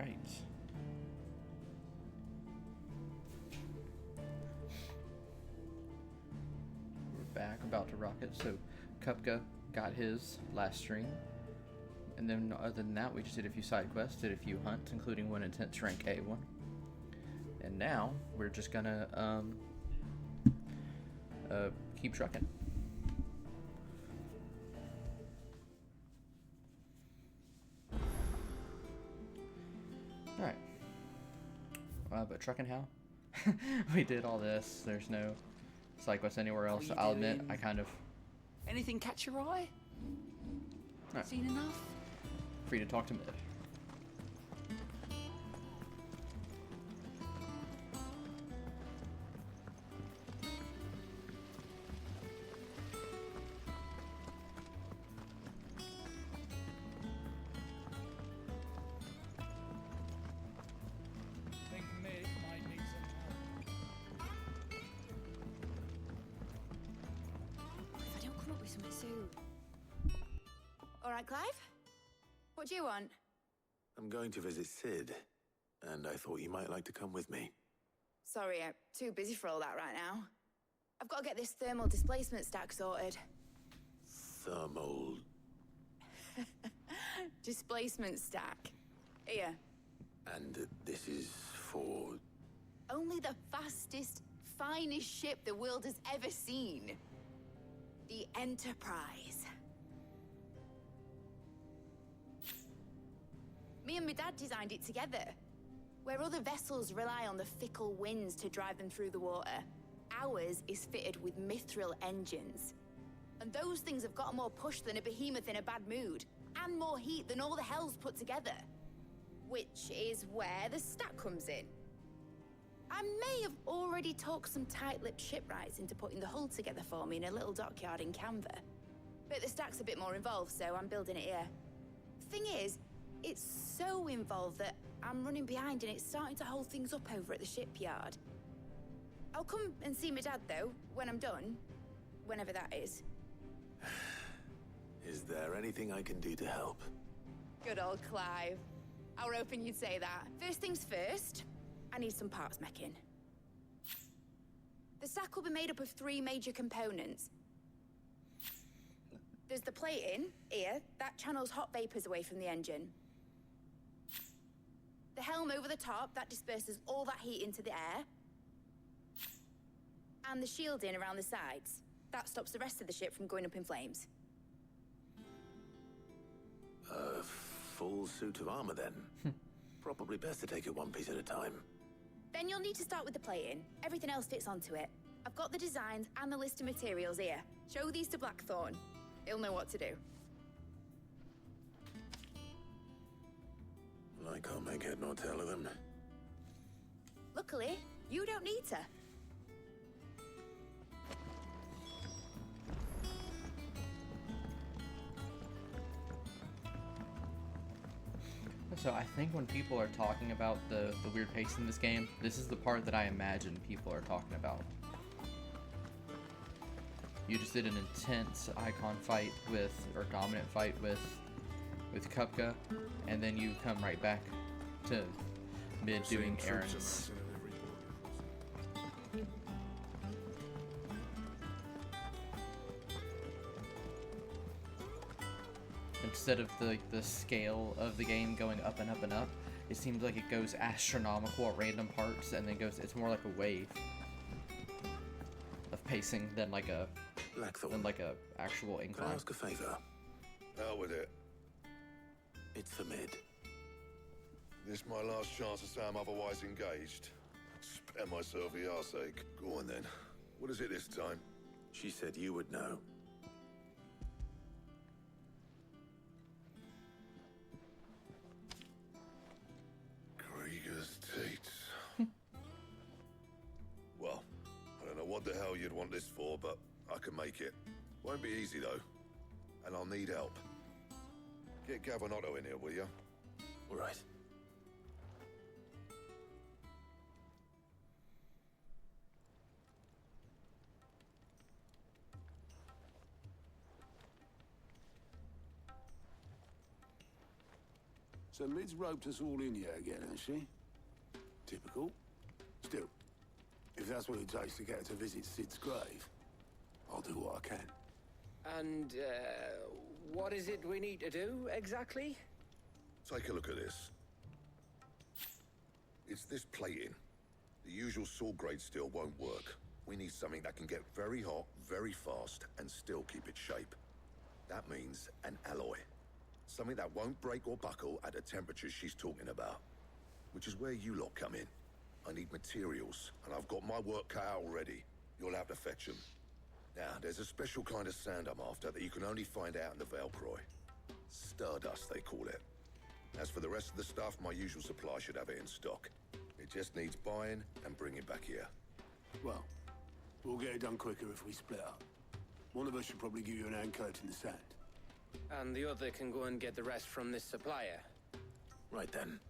Alright. We're back, about to rock it. So, Kupka got his last stream. And then, other than that, we just did a few side quests, did a few hunts, including one intense rank A1. And now, we're just gonna, keep trucking. Alright. But trucking how? We did all this. There's no side quest anywhere else. I'll admit, I kind of... Anything catch your eye? Right. Seen enough? Free to talk to Mid. All right, Clive? What do you want? I'm going to visit Sid, and I thought you might like to come with me. Sorry, I'm too busy for all that right now. I've got to get this thermal displacement stack sorted. Thermal... Displacement stack. Here. And this is for... Only the fastest, finest ship the world has ever seen. The Enterprise. Me and my dad designed it together. Where other vessels rely on the fickle winds to drive them through the water, ours is fitted with mithril engines. And those things have got more push than a behemoth in a bad mood, and more heat than all the hells put together. Which is where the stack comes in. I may have already talked some tight-lipped shipwrights into putting the hull together for me in a little dockyard in Canva. But the stack's a bit more involved, so I'm building it here. Thing is, it's so involved that I'm running behind and it's starting to hold things up over at the shipyard. I'll come and see my dad, though, when I'm done. Whenever that is. Is there anything I can do to help? Good old Clive. I were hoping you'd say that. First things first, I need some parts meching. The stack will be made up of 3 major components. There's the plating, here, that channels hot vapors away from the engine. The helm over the top, that disperses all that heat into the air. And the shielding around the sides. That stops the rest of the ship from going up in flames. A full suit of armor, then? Probably best to take it one piece at a time. Then you'll need to start with the plating. Everything else fits onto it. I've got the designs and the list of materials here. Show these to Blackthorn. He'll know what to do. I can't make head nor tail of them. Luckily, you don't need to. So I think when people are talking about the weird pace in this game, this is the part that I imagine people are talking about. You just did an intense icon fight with, or dominant fight with Kupka, and then you come right back to Mid doing errands. Instead of the scale of the game going up and up and up, it seems like it goes astronomical at random parts, and then goes. It's more like a wave of pacing than like a actual Can I incline. ask a favor? Hell with it. It's for Mid. This my last chance to say I'm otherwise engaged. Spare myself the arseache. Go on then. What is it this time? She said you would know. Krieger's teats. Well, I don't know what the hell you'd want this for, but I can make it. Won't be easy though. And I'll need help. Get Gavonotto in here, will you? All right. So Mid's roped us all in here again, hasn't she? Typical. Still, if that's what it takes to get her to visit Sid's grave, I'll do what I can. And, what is it we need to do, exactly? Take a look at this. It's this plating. The usual sword grade steel won't work. We need something that can get very hot, very fast, and still keep its shape. That means an alloy. Something that won't break or buckle at the temperatures she's talking about. Which is where you lot come in. I need materials, and I've got my work cut out already. You'll have to fetch them. Now, there's a special kind of sand I'm after that you can only find out in the Velcroy. Stardust, they call it. As for the rest of the stuff, my usual supply should have it in stock. It just needs buying and bringing back here. Well, we'll get it done quicker if we split up. One of us should probably give you an hand coat in the sand. And the other can go and get the rest from this supplier. Right then.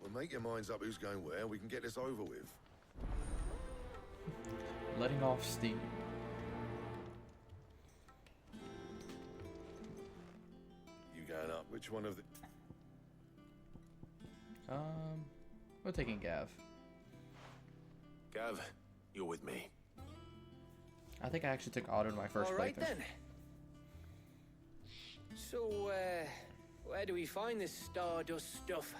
Well, make your minds up who's going where, we can get this over with. Letting off steam. You going up? Which one of the... We're taking Gav. Gav, you're with me. I think I actually took Otto in my first All right, playthrough. then. So, where do we find this Stardust stuff?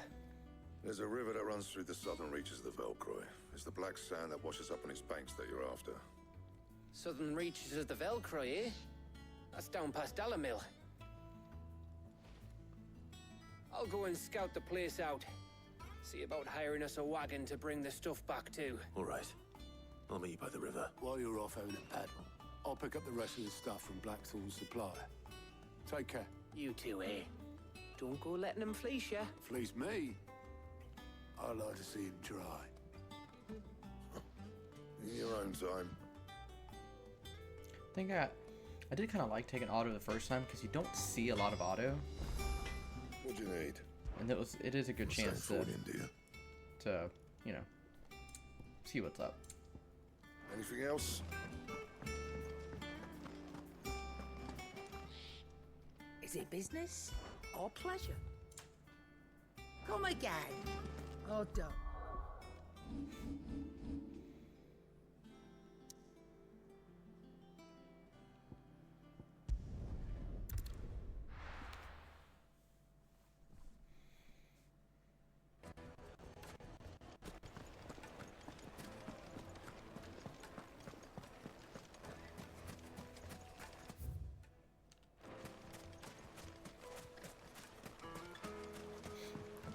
There's a river that runs through the southern reaches of the Velcroy. It's the black sand that washes up on its banks that you're after. Southern reaches of the Velcroy, eh? That's down past Dalamil. I'll go and scout the place out. See about hiring us a wagon to bring the stuff back to. All right. I'll meet you by the river. While you're off having a paddle, I'll pick up the rest of the stuff from Blackthorn's supplier. Take care. You two, eh? Don't go letting them fleece ya. Fleece me? I'd like to see him try. In your own time. I think I did kind of like taking Otto the first time because you don't see a lot of Otto, What do you need? and it is a good chance Same for India. to you know see what's up. Anything else? Is it business or pleasure? Come again. Oh, don't.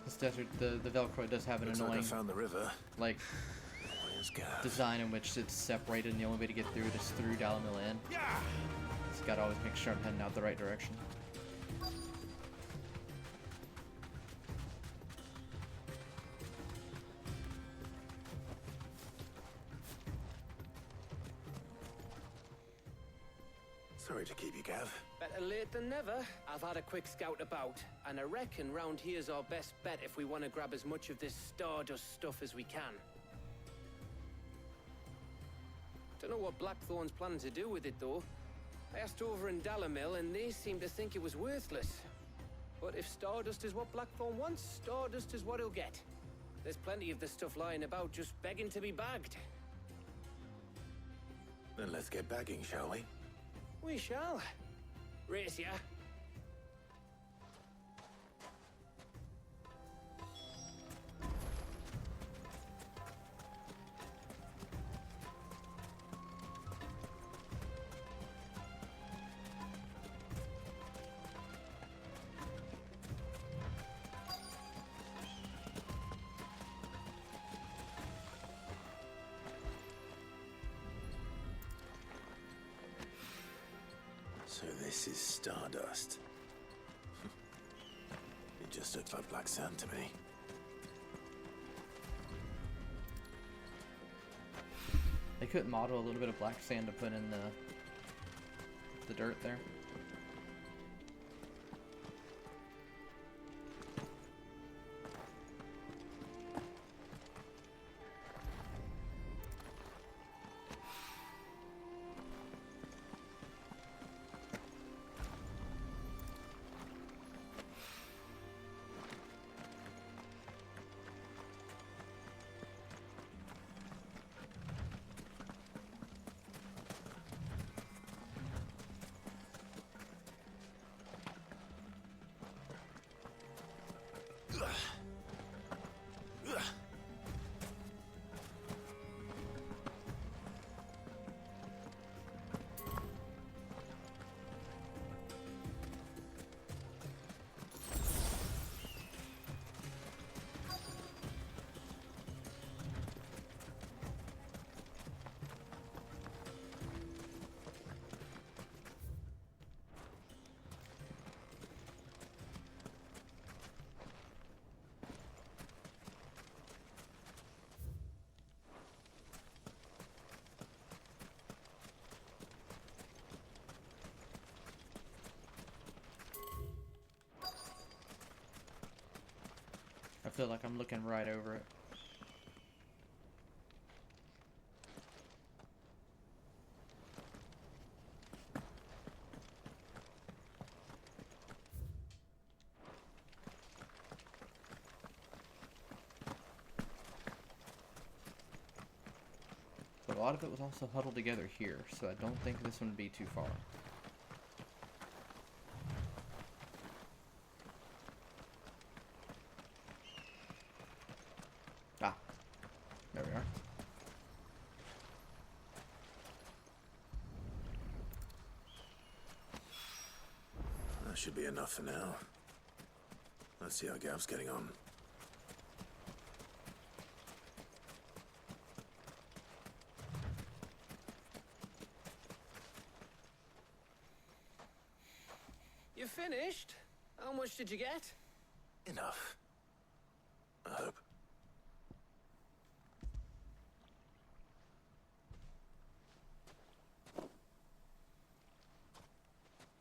This desert, the Velcro does have an Looks like I annoying found the river. like Where's Gav? design in which it's separated, and the only way to get through it is through Dalamil Inn. So you gotta always make sure I'm heading out the right direction. Sorry to keep you, Gav. Better late than never. I've had a quick scout about, and I reckon round here's our best bet if we want to grab as much of this Stardust stuff as we can. Don't know what Blackthorn's planning to do with it, though. I asked over in Dalamil, and they seem to think it was worthless. But if Stardust is what Blackthorn wants, Stardust is what he'll get. There's plenty of the stuff lying about, just begging to be bagged. Then let's get bagging, shall we? We shall. Race ya. So this is Stardust. It just looks like black sand to me. They couldn't model a little bit of black sand to put in the dirt there. feel like I'm looking right over it. But a lot of it was also huddled together here, so I don't think this one would be too far. Ah, there we are. That should be enough for now. Let's see how Gav's getting on. You finished? How much did you get? Enough. I hope.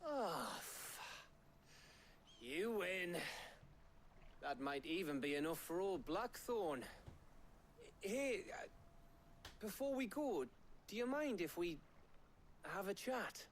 Oh, you win. That might even be enough for old Blackthorn. Hey, before we go, do you mind if we have a chat?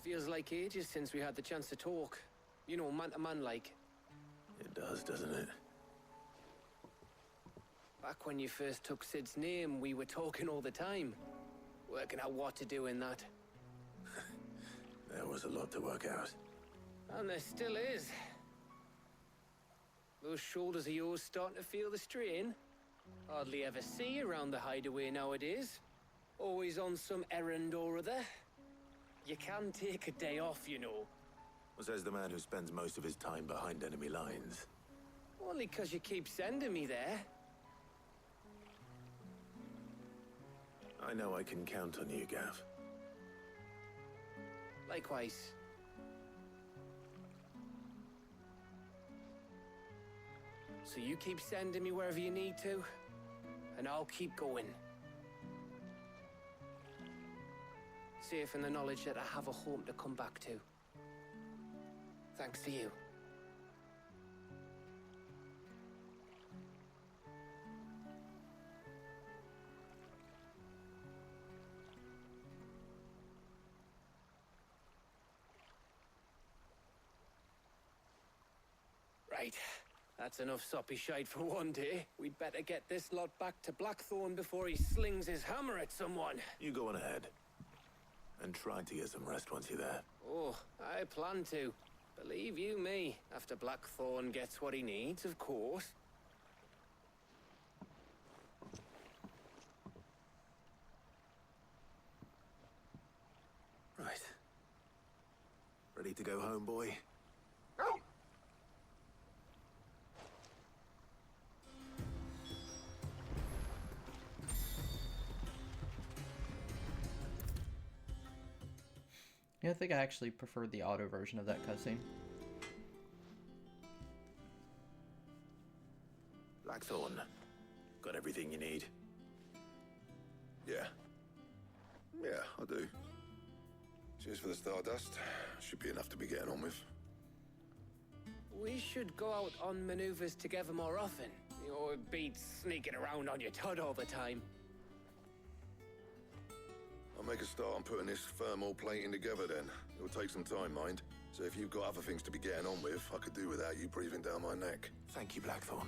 Feels like ages since we had the chance to talk. You know, man to man like. It does, doesn't it? Back when you first took Sid's name, we were talking all the time. Working out what to do in that. There was a lot to work out. And there still is. Those shoulders of yours starting to feel the strain. Hardly ever see you around the hideaway nowadays. Always on some errand or other. You can take a day off, you know. Well, says the man who spends most of his time behind enemy lines. Only 'cause you keep sending me there. I know I can count on you, Gav. Likewise. So you keep sending me wherever you need to, and I'll keep going. Safe in the knowledge that I have a home to come back to. Thanks to you. Right. That's enough soppy shite for one day. We'd better get this lot back to Blackthorn before he slings his hammer at someone. You go on ahead. And try to get some rest once you're there. Oh, I plan to. Believe you me, after Blackthorn gets what he needs, of course. Right. Ready to go home, boy? Yeah, I think I actually preferred the auto version of that cutscene. Blackthorn. Got everything you need? Yeah. Yeah, I do. Cheers for the Stardust. Should be enough to be getting on with. We should go out on maneuvers together more often. You know, it beats sneaking around on your tud all the time. I'll make a start on putting this thermal plating together then. It'll take some time, mind. So if you've got other things to be getting on with, I could do without you breathing down my neck. Thank you, Blackthorn.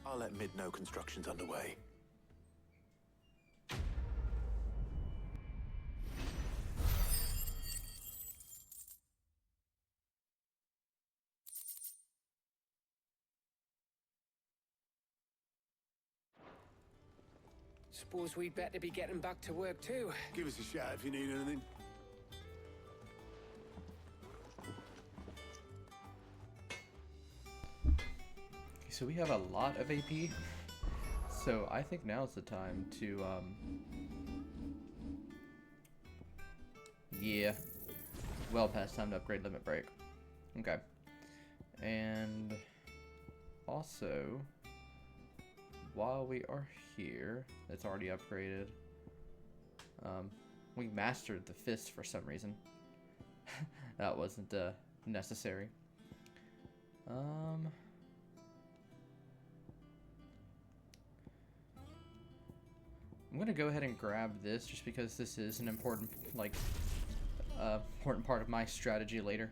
I'll let Mid know construction's underway. Suppose we'd better be getting back to work too. Give us a shout if you need anything. So we have a lot of AP. So I think now's the time to, yeah. Well past time to upgrade Limit Break. Okay. And also, while we are here, it's already upgraded. We mastered the fist for some reason. That wasn't necessary. I'm gonna go ahead and grab this just because this is an important, like, important part of my strategy later.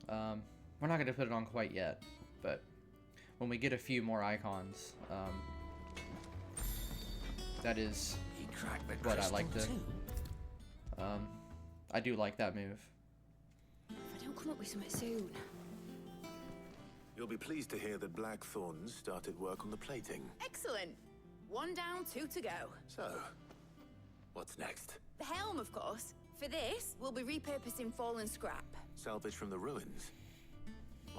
We're not gonna put it on quite yet, but when we get a few more icons, that is what I like to. I do like that move. If I don't come up with something soon. You'll be pleased to hear that Blackthorn's started work on the plating. Excellent. 1 down, 2 to go. So, what's next? The helm, of course. For this, we'll be repurposing fallen scrap. Salvage from the ruins?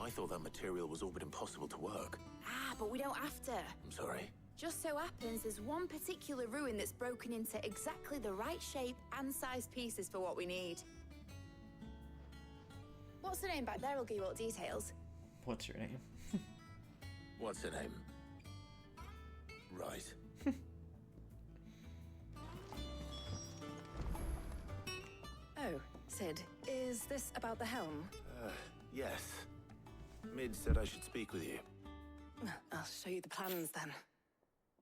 I thought that material was all but impossible to work. Ah, but we don't have to. I'm sorry. Just so happens there's one particular ruin that's broken into exactly the right shape and size pieces for what we need. What's the name back there? I'll give you all the details. What's your name? What's her name? Right. Oh, Sid, is this about the helm? Yes. Mid said I should speak with you. I'll show you the plans then.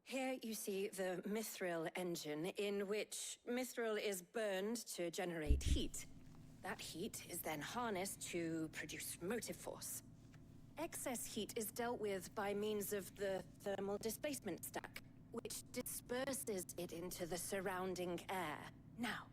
Here you see the mithril engine, in which mithril is burned to generate heat. That heat is then harnessed to produce motive force. Excess heat is dealt with by means of the thermal displacement stack, which disperses it into the surrounding air. Now,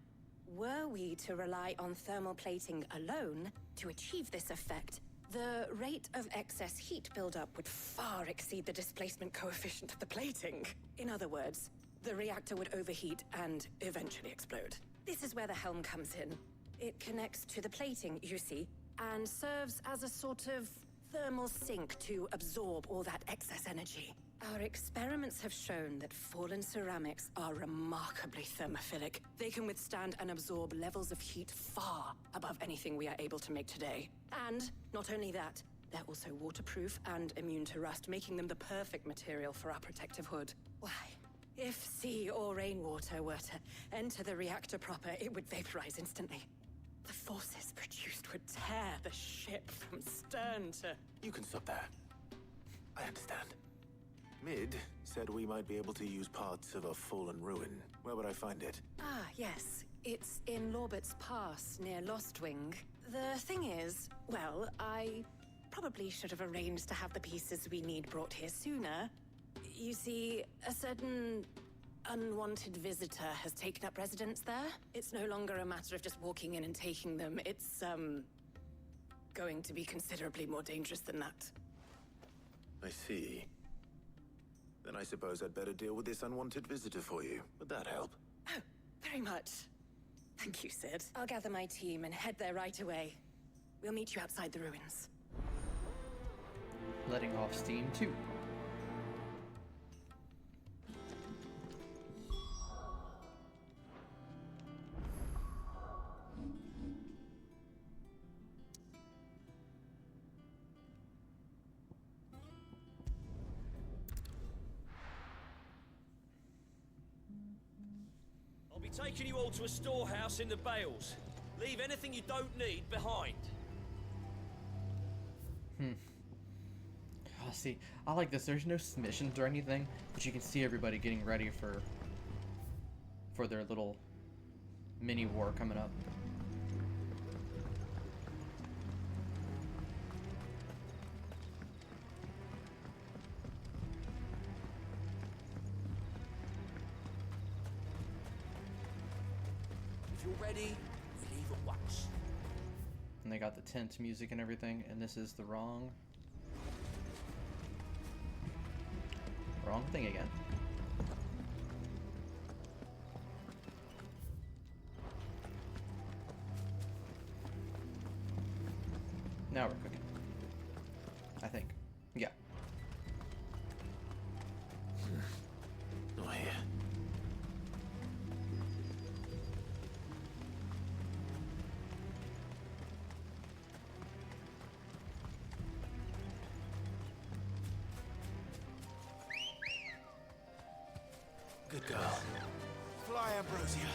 were we to rely on thermal plating alone to achieve this effect, the rate of excess heat buildup would far exceed the displacement coefficient of the plating. In other words, the reactor would overheat and eventually explode. This is where the helm comes in. It connects to the plating, you see, and serves as a sort of thermal sink to absorb all that excess energy. Our experiments have shown that fallen ceramics are remarkably thermophilic. They can withstand and absorb levels of heat far above anything we are able to make today. And not only that, they're also waterproof and immune to rust, making them the perfect material for our protective hood. Why, if sea or rainwater were to enter the reactor proper, it would vaporize instantly. The forces produced would tear the ship from stern to... You can stop there. I understand. Mid said we might be able to use parts of a fallen ruin. Where would I find it? Ah, yes. It's in Lorbert's Pass, near Lostwing. The thing is, well, I probably should have arranged to have the pieces we need brought here sooner. You see, a certain unwanted visitor has taken up residence there. It's no longer a matter of just walking in and taking them. It's, going to be considerably more dangerous than that. I see. Then I suppose I'd better deal with this unwanted visitor for you. Would that help? Oh, very much. Thank you, Sid. I'll gather my team and head there right away. We'll meet you outside the ruins. Letting off steam too. I'll be taking you all to a storehouse in the Bales. Leave anything you don't need behind. Oh, see, I like this. There's no submissions or anything, but you can see everybody getting ready for their little mini war coming up. If you're ready, we leave at once. And they got the tense music and everything, and this is the wrong thing again. Now we're cooking. I think. Yeah. Oh, yeah. Good girl. Fly, Ambrosia.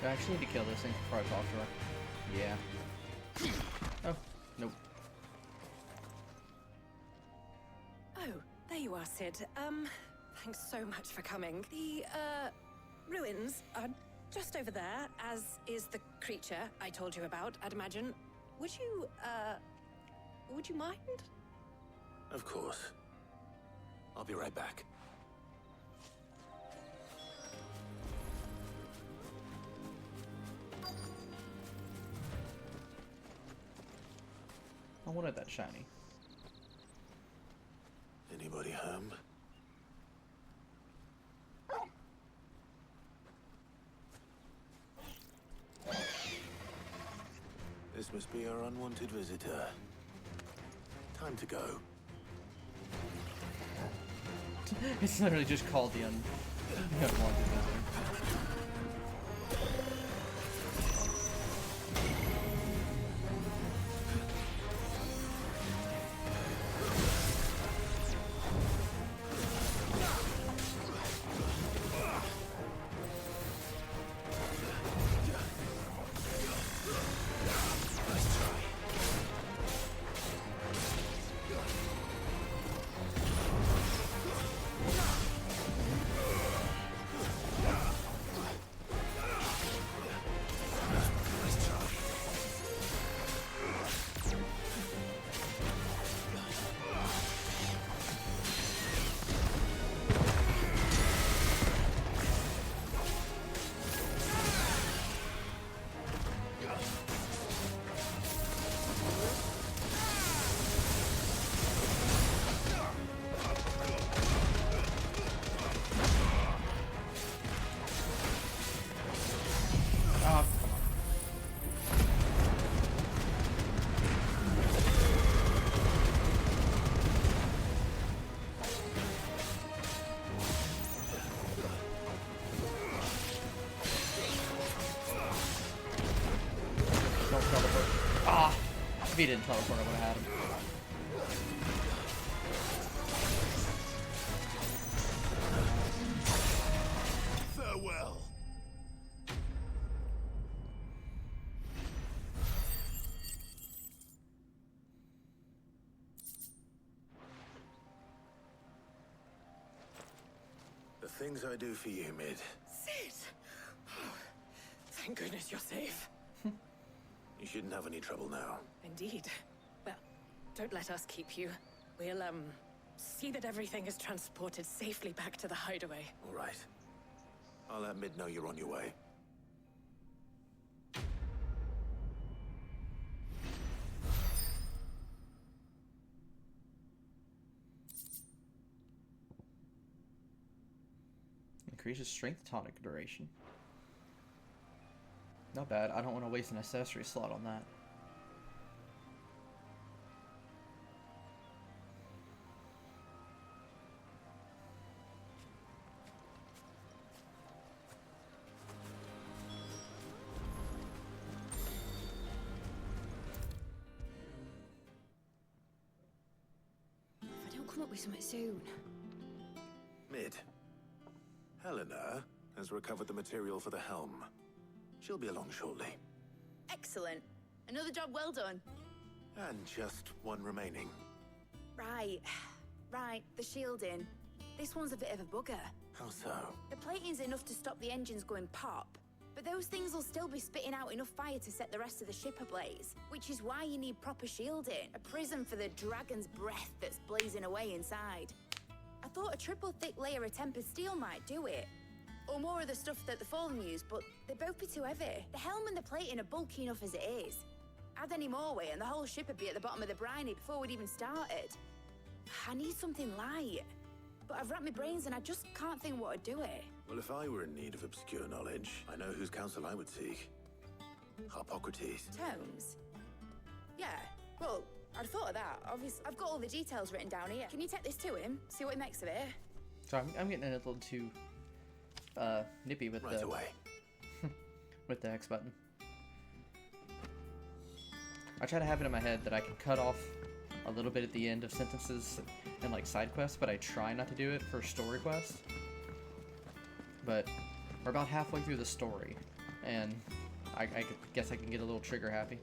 Do I actually need to kill this thing before I talk to her? Yeah. Oh, nope. Oh, there you are, Sid. Thanks so much for coming. The, ruins are just over there, as is the creature I told you about, I'd imagine. Would you mind? Of course. I'll be right back. I wanted that shiny. Anybody home? This must be our unwanted visitor. Time to go. It's literally just called the unwanted visitor. If he didn't teleport, I would have had him. Farewell. The things I do for you, Mid. Sid! Oh, thank goodness you're safe. You shouldn't have any trouble now. Indeed. Well, don't let us keep you. We'll, see that everything is transported safely back to the hideaway. All right. I'll let Mid know you're on your way. Increases strength tonic duration. Not bad. I don't want to waste an accessory slot on that. If I don't come up with something soon. Mid. Helena has recovered the material for the helm. She'll be along shortly. Excellent. Another job well done. And just one remaining. Right. Right, the shielding. This one's a bit of a bugger. How so? The plating's enough to stop the engines going pop, but those things will still be spitting out enough fire to set the rest of the ship ablaze, which is why you need proper shielding, a prism for the dragon's breath that's blazing away inside. I thought a triple thick layer of tempered steel might do it. Or more of the stuff that the Fallen use, but they'd both be too heavy. The helm and the plating are bulky enough as it is. Add any more weight and the whole ship would be at the bottom of the briny before we'd even started. I need something light. But I've racked my brains and I just can't think what would do it. Well, if I were in need of obscure knowledge, I know whose counsel I would seek. Hippocrates. Tomes? Yeah, well, I'd thought of that. Obviously, I've got all the details written down here. Can you take this to him? See what he makes of it? So I'm getting a little too nippy with Right the away. with the X button. I try to have it in my head that I can cut off a little bit at the end of sentences and like side quests, but I try not to do it for story quests. But we're about halfway through the story, and I guess I can get a little trigger happy.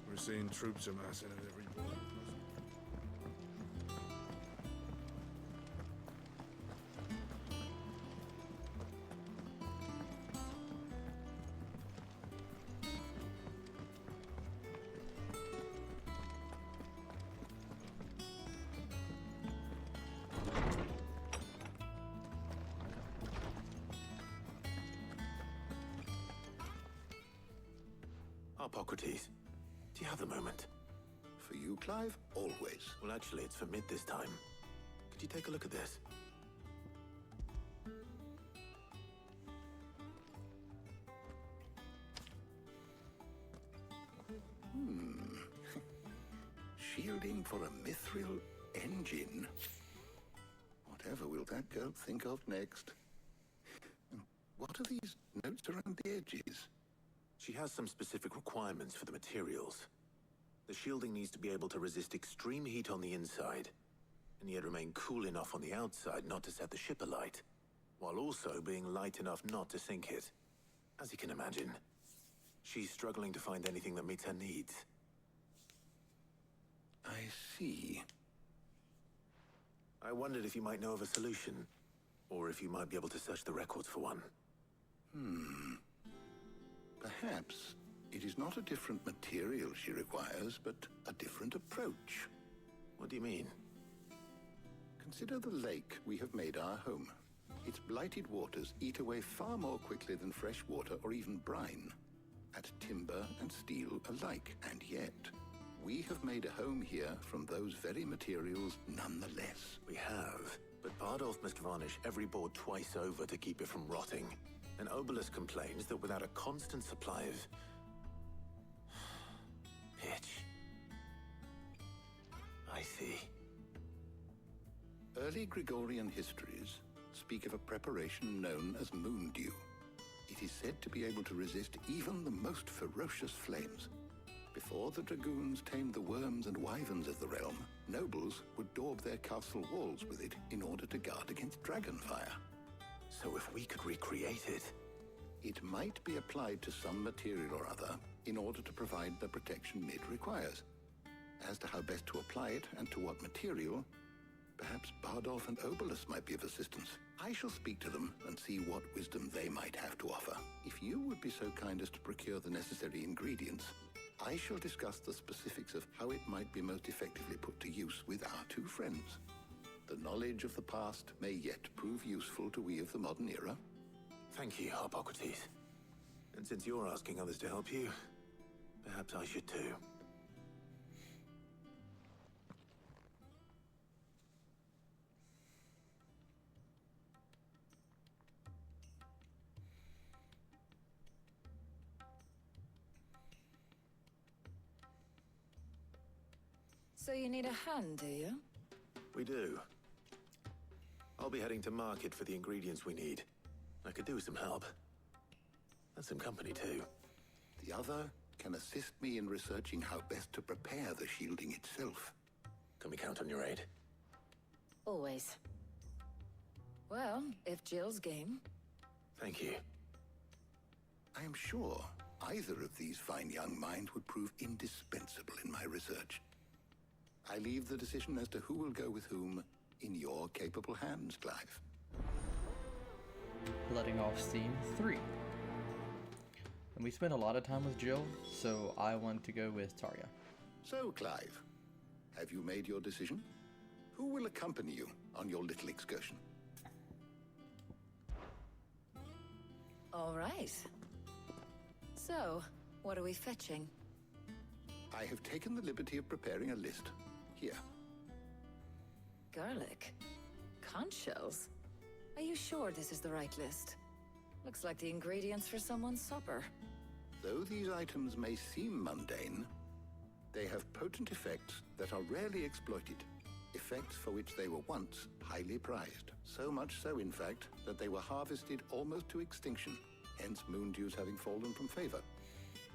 We're seeing troops amassing at every border. Hippocrates, do you have a moment? For you, Clive? Always. Well, actually, it's for mid this time. Could you take a look at this? Shielding for a mithril engine. Whatever will that girl think of next? What are these notes around the edges? She has some specific requirements for the materials. The shielding needs to be able to resist extreme heat on the inside, and yet remain cool enough on the outside not to set the ship alight, while also being light enough not to sink it. As you can imagine, she's struggling to find anything that meets her needs. I see. I wondered if you might know of a solution, or if you might be able to search the records for one. Perhaps it is not a different material she requires, but a different approach. What do you mean? Consider the lake we have made our home. Its blighted waters eat away far more quickly than fresh water or even brine, at timber and steel alike, and yet we have made a home here from those very materials nonetheless. We have, but Bardolph must varnish every board twice over to keep it from rotting. And Obelisk complains that without a constant supply of pitch. I see. Early Gregorian histories speak of a preparation known as moon dew. It is said to be able to resist even the most ferocious flames. Before the dragoons tamed the worms and wyverns of the realm, nobles would daub their castle walls with it in order to guard against dragonfire. So if we could recreate it... It might be applied to some material or other in order to provide the protection Mid requires. As to how best to apply it and to what material, perhaps Bardolph and Obelisk might be of assistance. I shall speak to them and see what wisdom they might have to offer. If you would be so kind as to procure the necessary ingredients, I shall discuss the specifics of how it might be most effectively put to use with our two friends. The knowledge of the past may yet prove useful to we of the modern era. Thank you, Hippocrates. And since you're asking others to help you, perhaps I should too. So you need a hand, do you? We do. I'll be heading to market for the ingredients we need. I could do with some help. And some company, too. The other can assist me in researching how best to prepare the shielding itself. Can we count on your aid? Always. Well, if Jill's game. Thank you. I am sure either of these fine young minds would prove indispensable in my research. I leave the decision as to who will go with whom in your capable hands, Clive. Letting off steam 3. And we spent a lot of time with Jill, so I want to go with Tarja. So, Clive, have you made your decision? Who will accompany you on your little excursion? All right. So, what are we fetching? I have taken the liberty of preparing a list. Here. Garlic? Conch shells? Are you sure this is the right list? Looks like the ingredients for someone's supper. Though these items may seem mundane, they have potent effects that are rarely exploited. Effects for which they were once highly prized. So much so, in fact, that they were harvested almost to extinction, hence moon dews having fallen from favor.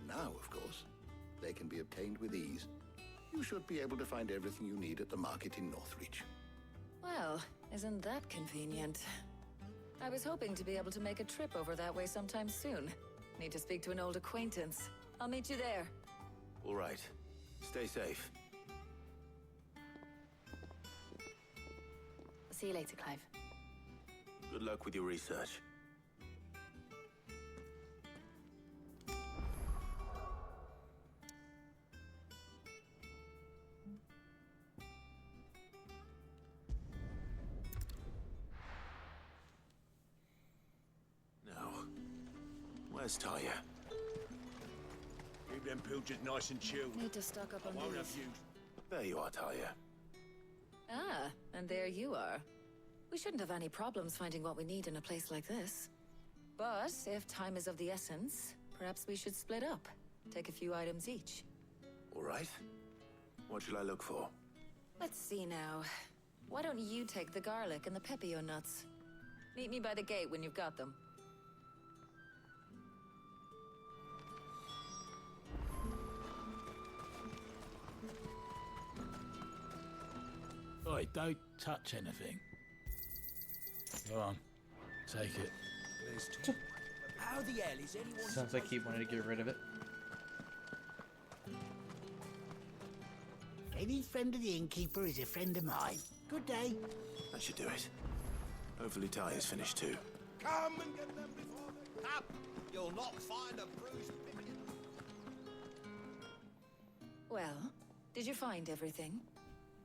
Now, of course, they can be obtained with ease. You should be able to find everything you need at the market in Northreach. Well, isn't that convenient? I was hoping to be able to make a trip over that way sometime soon. Need to speak to an old acquaintance. I'll meet you there. All right. Stay safe. I'll see you later, Clive. Good luck with your research. Where's Taya? Keep them pilchers nice and chilled. Need to stock up on Won't these. have you. There you are, Taya. Ah, and there you are. We shouldn't have any problems finding what we need in a place like this. But if time is of the essence, perhaps we should split up. Take a few items each. All right. What shall I look for? Let's see now. Why don't you take the garlic and the pepio nuts? Meet me by the gate when you've got them. Oi, don't touch anything. Go on, take it. How the hell is anyone... Sounds like he wanted to get rid of it. Any friend of the innkeeper is a friend of mine. Good day. That should do it. Hopefully Taya's finished too. Come and get them before they cap. You'll not find a bruised pigeon. Well, did you find everything?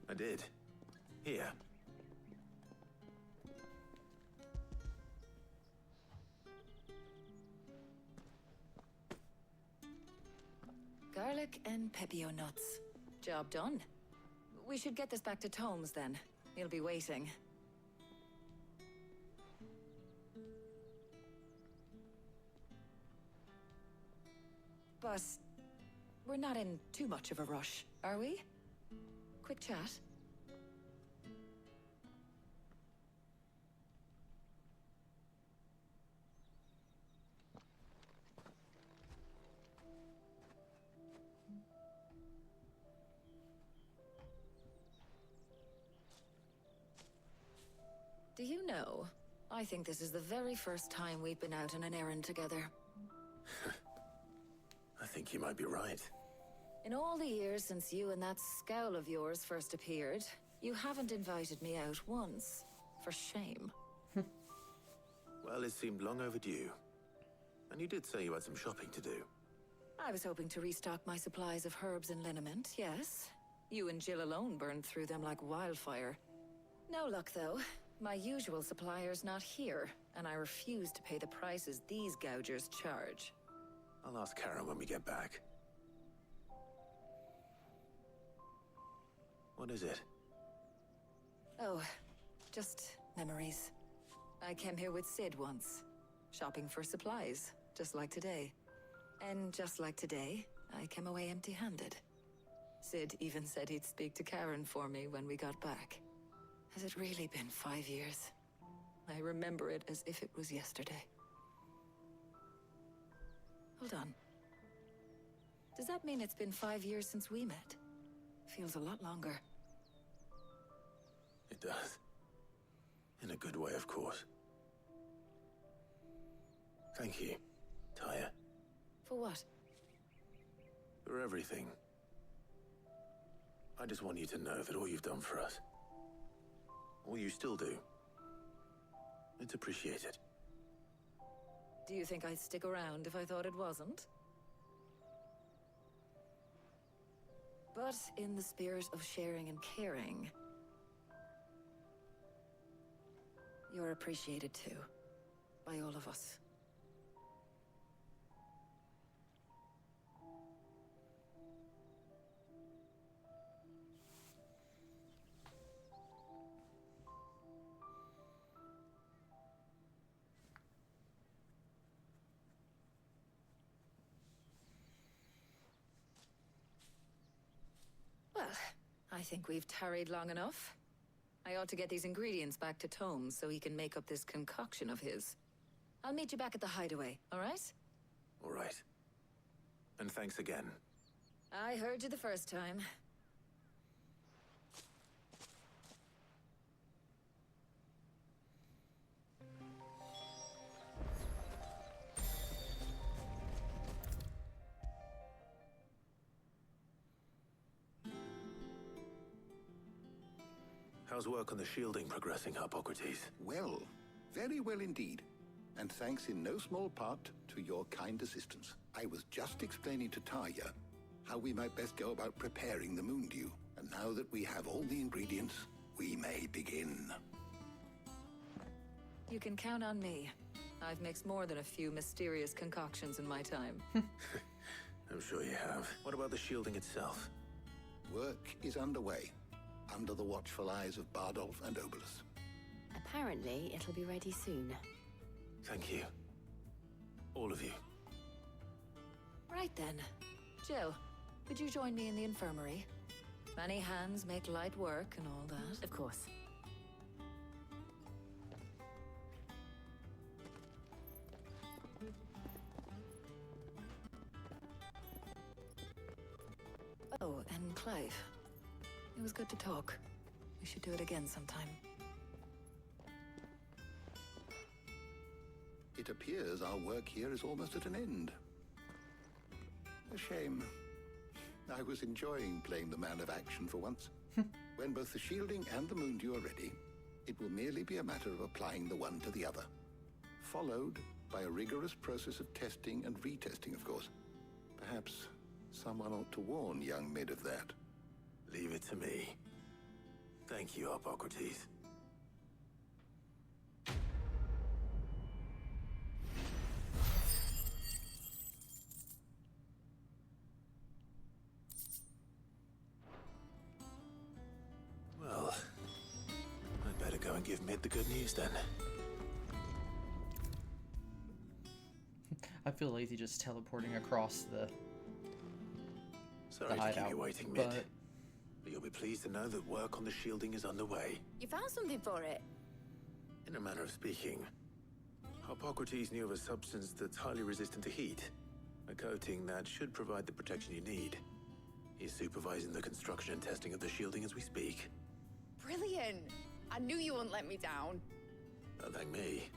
I did. Here. Garlic and pepio nuts. Job done. We should get this back to Tomes then. He'll be waiting. But we're not in too much of a rush, are we? Quick chat. Do you know, I think this is the very first time we've been out on an errand together. I think you might be right. In all the years since you and that scowl of yours first appeared, you haven't invited me out once. For shame. Well, it seemed long overdue. And you did say you had some shopping to do. I was hoping to restock my supplies of herbs and liniment, yes. You and Jill alone burned through them like wildfire. No luck, though. My usual supplier's not here, and I refuse to pay the prices these gougers charge. I'll ask Karen when we get back. What is it? Oh, just memories. I came here with Sid once, shopping for supplies, just like today. And just like today, I came away empty-handed. Sid even said he'd speak to Karen for me when we got back. Has it really been 5 years? I remember it as if it was yesterday. Hold on. Does that mean it's been 5 years since we met? Feels a lot longer. It does. In a good way, of course. Thank you, Taya. For what? For everything. I just want you to know that all you've done for us, all you still do, it's appreciated. Do you think I'd stick around if I thought it wasn't? But in the spirit of sharing and caring, You're appreciated too. By all of us. Well, I think we've tarried long enough. I ought to get these ingredients back to Tome so he can make up this concoction of his. I'll meet you back at the hideaway, all right? All right. And thanks again. I heard you the first time. How's work on the shielding progressing, Hippocrates? Well, very well indeed. And thanks in no small part to your kind assistance. I was just explaining to Tarja how we might best go about preparing the moon dew. And now that we have all the ingredients, we may begin. You can count on me. I've mixed more than a few mysterious concoctions in my time. I'm sure you have. What about the shielding itself? Work is underway, under the watchful eyes of Bardolph and Obolus. Apparently, it'll be ready soon. Thank you. All of you. Right then. Jill, would you join me in the infirmary? Many hands make light work and all that. Of course. Oh, and Clive. It was good to talk. We should do it again sometime. It appears our work here is almost at an end. A shame. I was enjoying playing the man of action for once. When both the shielding and the moon dew are ready, it will merely be a matter of applying the one to the other. Followed by a rigorous process of testing and retesting, of course. Perhaps someone ought to warn young Mid of that. Leave it to me. Thank you, Hippocrates. Well, I'd better go and give Mid the good news then. I feel lazy just teleporting across the Sorry to hideout, keep you waiting, Mid. but But you'll be pleased to know that work on the shielding is underway. You found something for it? In a manner of speaking, Hippocrates knew of a substance that's highly resistant to heat. A coating that should provide the protection you need. He's supervising the construction and testing of the shielding as we speak. Brilliant! I knew you wouldn't let me down. Don't thank me.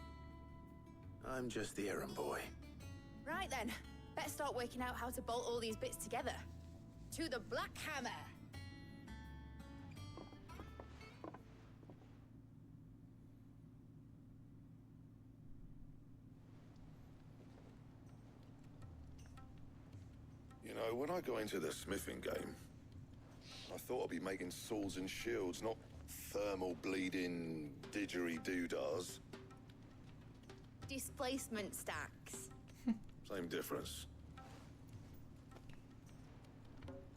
I'm just the errand boy. Right then, better start working out how to bolt all these bits together. To the Black Hammer! You know, when I got into the smithing game, I thought I'd be making swords and shields, not thermal bleeding didgeridoo-dahs. Displacement stacks. Same difference.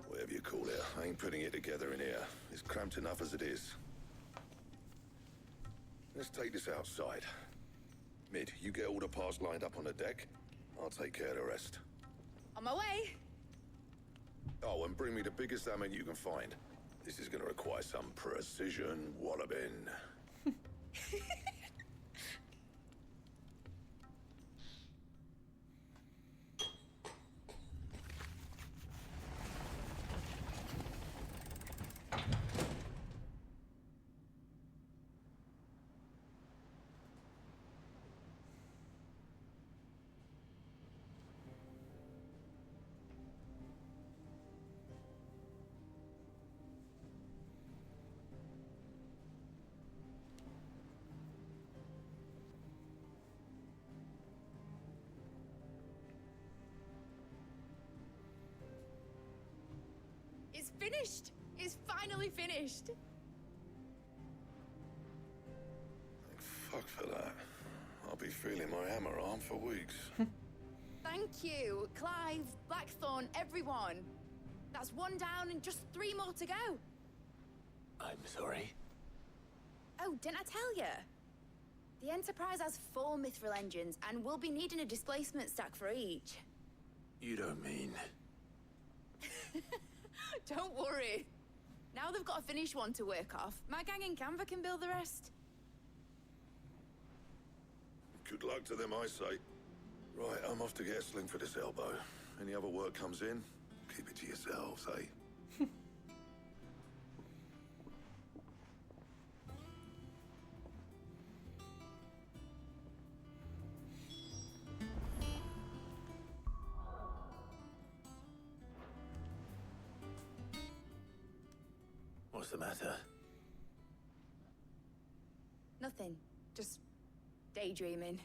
Whatever you call it, I ain't putting it together in here. It's cramped enough as it is. Let's take this outside. Mid, you get all the parts lined up on the deck. I'll take care of the rest. On my way! Oh, and bring me the biggest hammer you can find. This is gonna require some precision walloping. It's finished! It's finally finished! Thank Fuck for that. I'll be feeling my hammer arm for weeks. Thank you, Clive, Blackthorn, everyone. That's one down and just 3 more to go. I'm sorry. Oh, didn't I tell you? The Enterprise has 4 mithril engines, and we'll be needing a displacement stack for each. You don't mean... Don't worry. Now they've got a finished one to work off. My gang in Canva can build the rest. Good luck to them, I say. Right, I'm off to get a sling for this elbow. Any other work comes in, keep it to yourselves, eh? What's the matter? Nothing. Just daydreaming.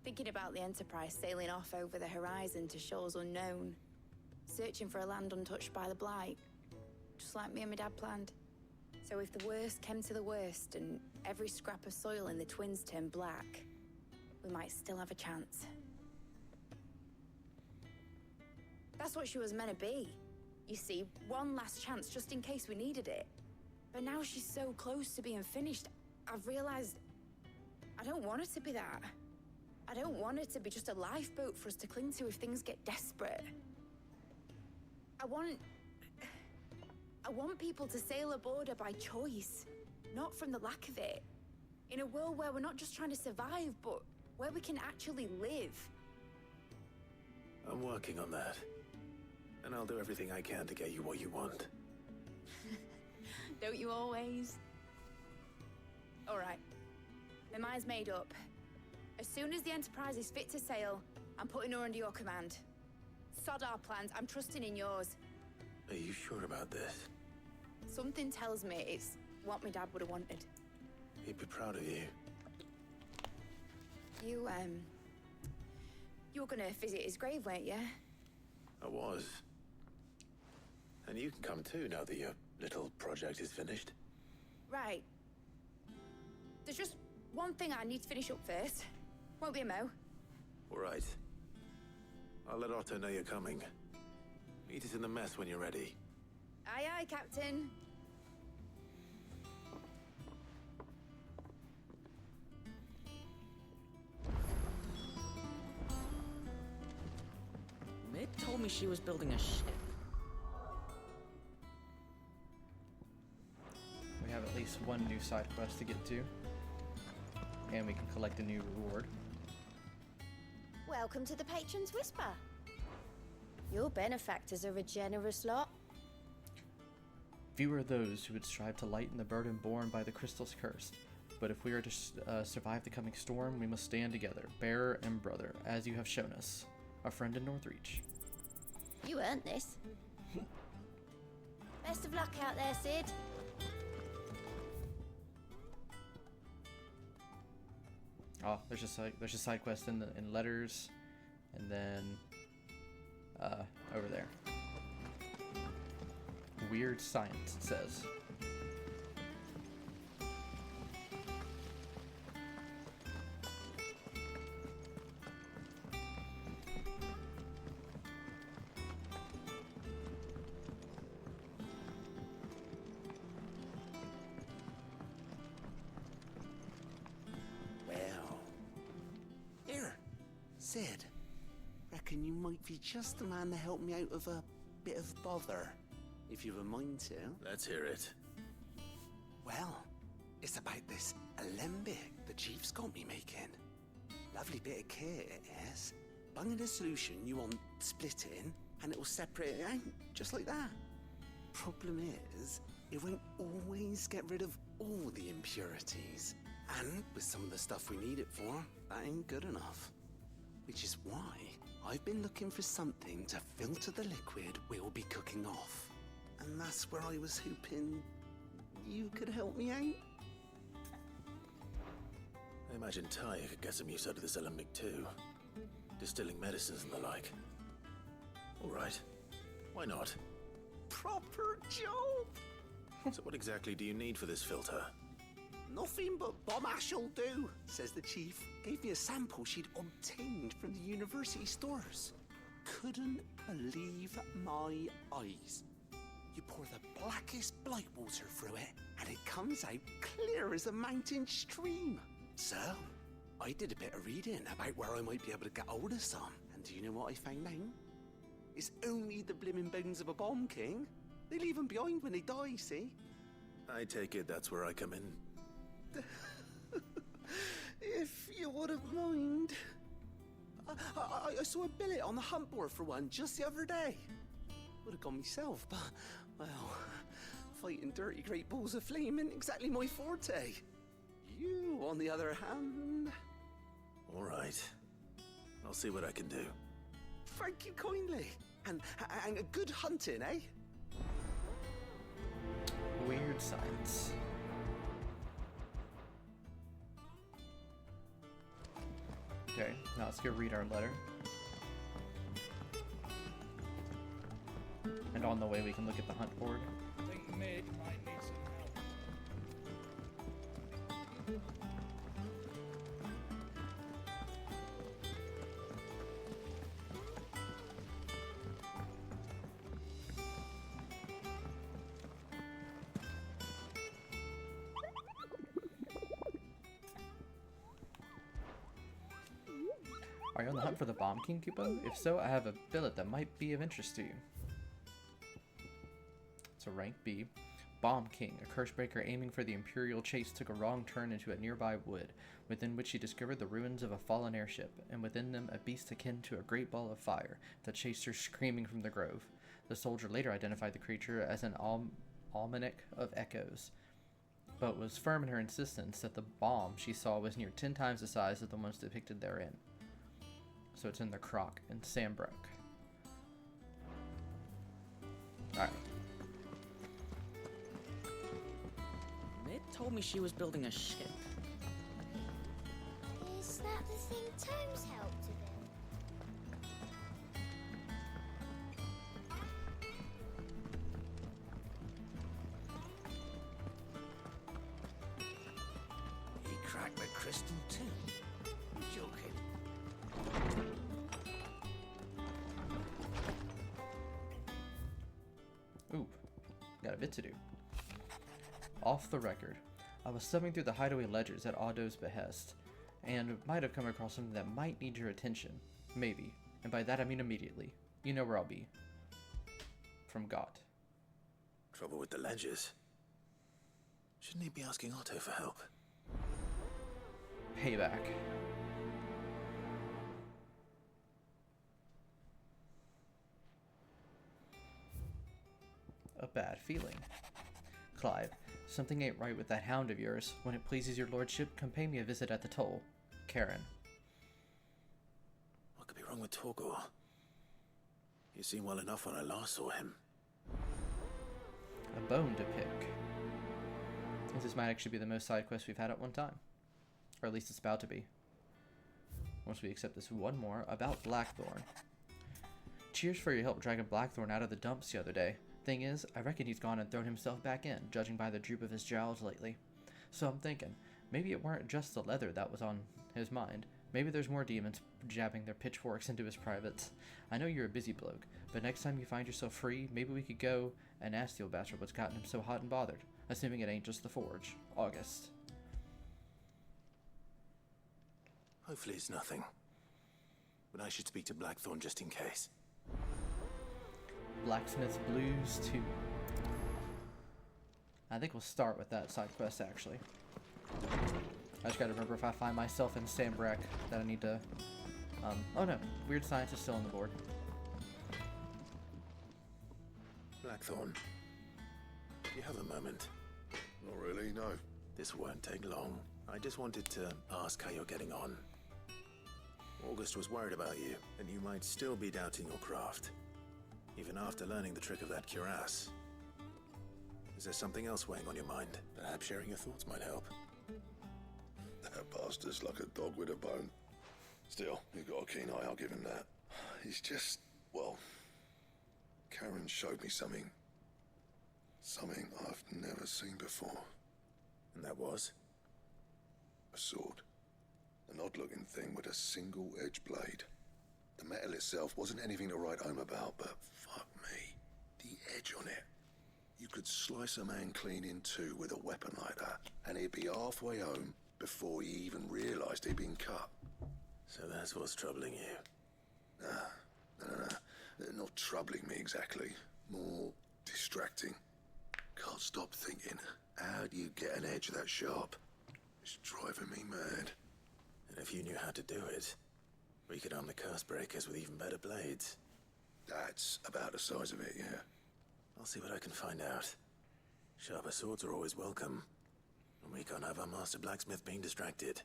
Thinking about the Enterprise sailing off over the horizon to shores unknown. Searching for a land untouched by the Blight. Just like me and my dad planned. So if the worst came to the worst and every scrap of soil in the Twins turned black, we might still have a chance. That's what she was meant to be. You see, one last chance just in case we needed it. But now she's so close to being finished, I've realized I don't want it to be that. I don't want it to be just a lifeboat for us to cling to if things get desperate. I want people to sail aboard her by choice, not from the lack of it. In a world where we're not just trying to survive, but where we can actually live. I'm working on that. And I'll do everything I can to get you what you want. Don't you always? All right. My mind's made up. As soon as the Enterprise is fit to sail, I'm putting her under your command. Sod our plans, I'm trusting in yours. Are you sure about this? Something tells me it's what my dad would have wanted. He'd be proud of you. You were gonna visit his grave, weren't you? I was. And you can come too now that your little project is finished. Right. There's just one thing I need to finish up first. Won't be a mo. All right. I'll let Otto know you're coming. Meet us in the mess when you're ready. Aye, aye, Captain. Meg told me she was building a ship. We have at least one new side quest to get to. And we can collect a new reward. Welcome to the Patron's Whisper. Your benefactors are a generous lot. Few are those who would strive to lighten the burden borne by the crystal's curse. But if we are to survive the coming storm, we must stand together, bearer and brother, as you have shown us. A friend in Northreach. You earned this. Best of luck out there, Sid. Oh, there's a side quest in letters, and then over there. Weird science, it says. Sid, reckon you might be just the man to help me out of a bit of bother, if you've a mind to. Let's hear it. Well, it's about this alembic the Chief's got me making. Lovely bit of kit it is. Bung in a solution you want splitting, and it'll separate it out, just like that. Problem is, it won't always get rid of all the impurities. And with some of the stuff we need it for, that ain't good enough. Which is why I've been looking for something to filter the liquid we'll be cooking off. And that's where I was hoping you could help me out. I imagine Ty could get some use out of this alembic too. Distilling medicines and the like. All right. Why not? Proper job! So what exactly do you need for this filter? Nothing but bomb ash'll do, says the chief. Gave me a sample she'd obtained from the university stores. Couldn't believe my eyes. You pour the blackest blight water through it, and it comes out clear as a mountain stream. So, I did a bit of reading about where I might be able to get hold of some. And do you know what I found out? It's only the blimmin' bones of a bomb king. They leave them behind when they die, see? I take it that's where I come in. If you wouldn't mind. I saw a billet on the hunt board for one just the other day. Would have gone myself, but, well, fighting dirty great balls of flame isn't exactly my forte. You, on the other hand... All right. I'll see what I can do. Thank you kindly. And a good hunting, eh? Weird science. Okay, now let's go read our letter. And on the way we can look at the hunt board. I think Mid might need some help. Are you on the hunt for the Bomb King, Kupo? If so, I have a billet that might be of interest to you. It's a rank B. Bomb King, a curse breaker aiming for the Imperial chase, took a wrong turn into a nearby wood, within which he discovered the ruins of a fallen airship, and within them a beast akin to a great ball of fire that chased her screaming from the grove. The soldier later identified the creature as an almanac of echoes, but was firm in her insistence that the bomb she saw was near 10 times the size of the ones depicted therein. So it's in the Croc in Sambrook. Alright. Mid told me she was building a ship. Is that the thing Tomes helped with? He cracked the crystal too. You joking? Ooh, got a bit to do. Off the record, I was thumbing through the hideaway ledgers at Otto's behest, and might have come across something that might need your attention. Maybe. And by that I mean immediately. You know where I'll be. From Gott. Trouble with the ledgers. Shouldn't he be asking Otto for help? Payback. A bad feeling. Clive, something ain't right with that hound of yours. When it pleases your lordship, come pay me a visit at the toll. Karen. What could be wrong with Torgor? He seemed well enough when I last saw him. A bone to pick. This might actually be the most side quest we've had at one time. Or at least it's about to be. Once we accept this one more about Blackthorn. Cheers for your help dragging Blackthorn out of the dumps the other day. Thing is, I reckon he's gone and thrown himself back in, judging by the droop of his jowls lately. So I'm thinking, maybe it weren't just the leather that was on his mind. Maybe there's more demons jabbing their pitchforks into his privates. I know you're a busy bloke, but next time you find yourself free, maybe we could go and ask the old bastard what's gotten him so hot and bothered. Assuming it ain't just the forge. August. Hopefully it's nothing. But I should speak to Blackthorn just in case. Blacksmith's Blues 2. I think we'll start with that side quest, actually. I just gotta remember if I find myself in Sambrook that I need to... oh no, Weird Science is still on the board. Blackthorn, do you have a moment? Not really, no. This won't take long. I just wanted to ask how you're getting on. August was worried about you, and you might still be doubting your craft. Even after learning the trick of that cuirass. Is there something else weighing on your mind? Perhaps sharing your thoughts might help. That bastard's like a dog with a bone. Still, you've got a keen eye, I'll give him that. He's just, well... Karen showed me something Something I've never seen before. And that was? A sword. An odd-looking thing with a single-edged blade. The metal itself wasn't anything to write home about, but fuck me, the edge on it. You could slice a man clean in two with a weapon like that, and he'd be halfway home before he even realised he'd been cut. So that's what's troubling you? No. Not troubling me exactly. More distracting. Can't stop thinking, how do you get an edge that sharp? It's driving me mad. And if you knew how to do it, we could arm the curse breakers with even better blades. That's about the size of it, yeah. I'll see what I can find out. Sharper swords are always welcome. And we can't have our master blacksmith being distracted.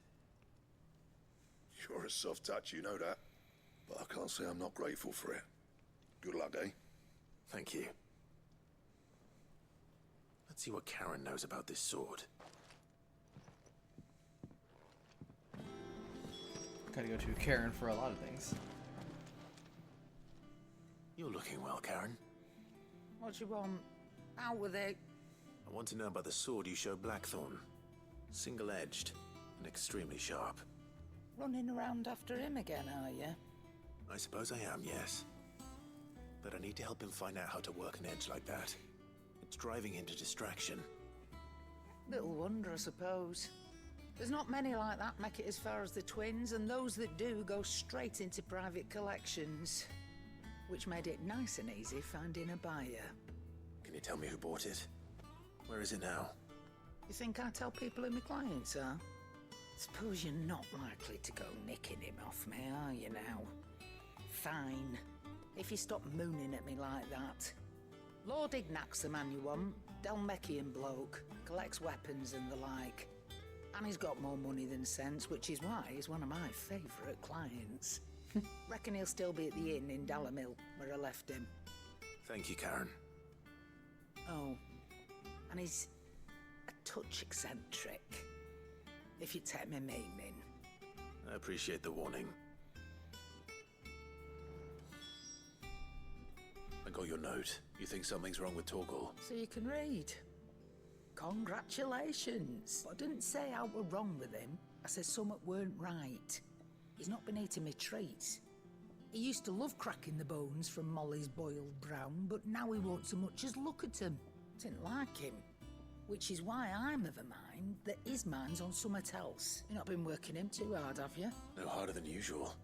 You're a soft touch, you know that. But I can't say I'm not grateful for it. Good luck, eh? Thank you. Let's see what Karen knows about this sword. Gotta go to Karen for a lot of things. You're looking well, Karen. What you want? Out with it. I want to know about the sword you showed Blackthorn. Single-edged and extremely sharp. Running around after him again, are you? I suppose I am, yes. But I need to help him find out how to work an edge like that. It's driving him to distraction. Little wonder, I suppose. There's not many like that make it as far as the twins, and those that do go straight into private collections. Which made it nice and easy finding a buyer. Can you tell me who bought it? Where is it now? You think I tell people who my clients are? Suppose you're not likely to go nicking him off me, are you now? Fine. If you stop mooning at me like that. Lord Ignac's the man you want. Dalmekian bloke. Collects weapons and the like. And he's got more money than sense, which is why he's one of my favourite clients. Reckon he'll still be at the inn in Dalamil, where I left him. Thank you, Karen. Oh, and he's a touch eccentric, if you take my meaning. I appreciate the warning. I got your note. You think something's wrong with Torgal? So you can read. Congratulations. I didn't say I were wrong with him. I said something weren't right. He's not been eating me treats. He used to love cracking the bones from Molly's boiled brown, but now he won't so much as look at him. Didn't like him. Which is why I'm of a mind that his mind's on something else. You've not been working him too hard, have you? No harder than usual.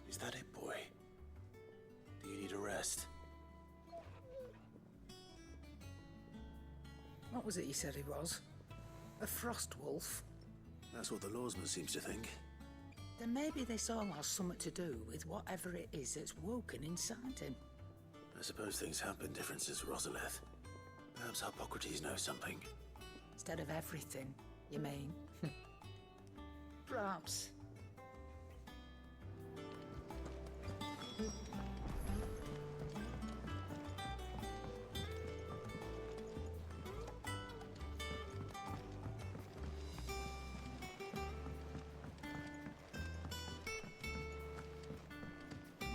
Is that it, boy? Do you need a rest? What was it you said he was? A frost wolf? That's what the lawsman seems to think. Then maybe this all has something to do with whatever it is that's woken inside him. I suppose things have been different since Rosalith. Perhaps Hippocrates knows something. Instead of everything, you mean? Perhaps.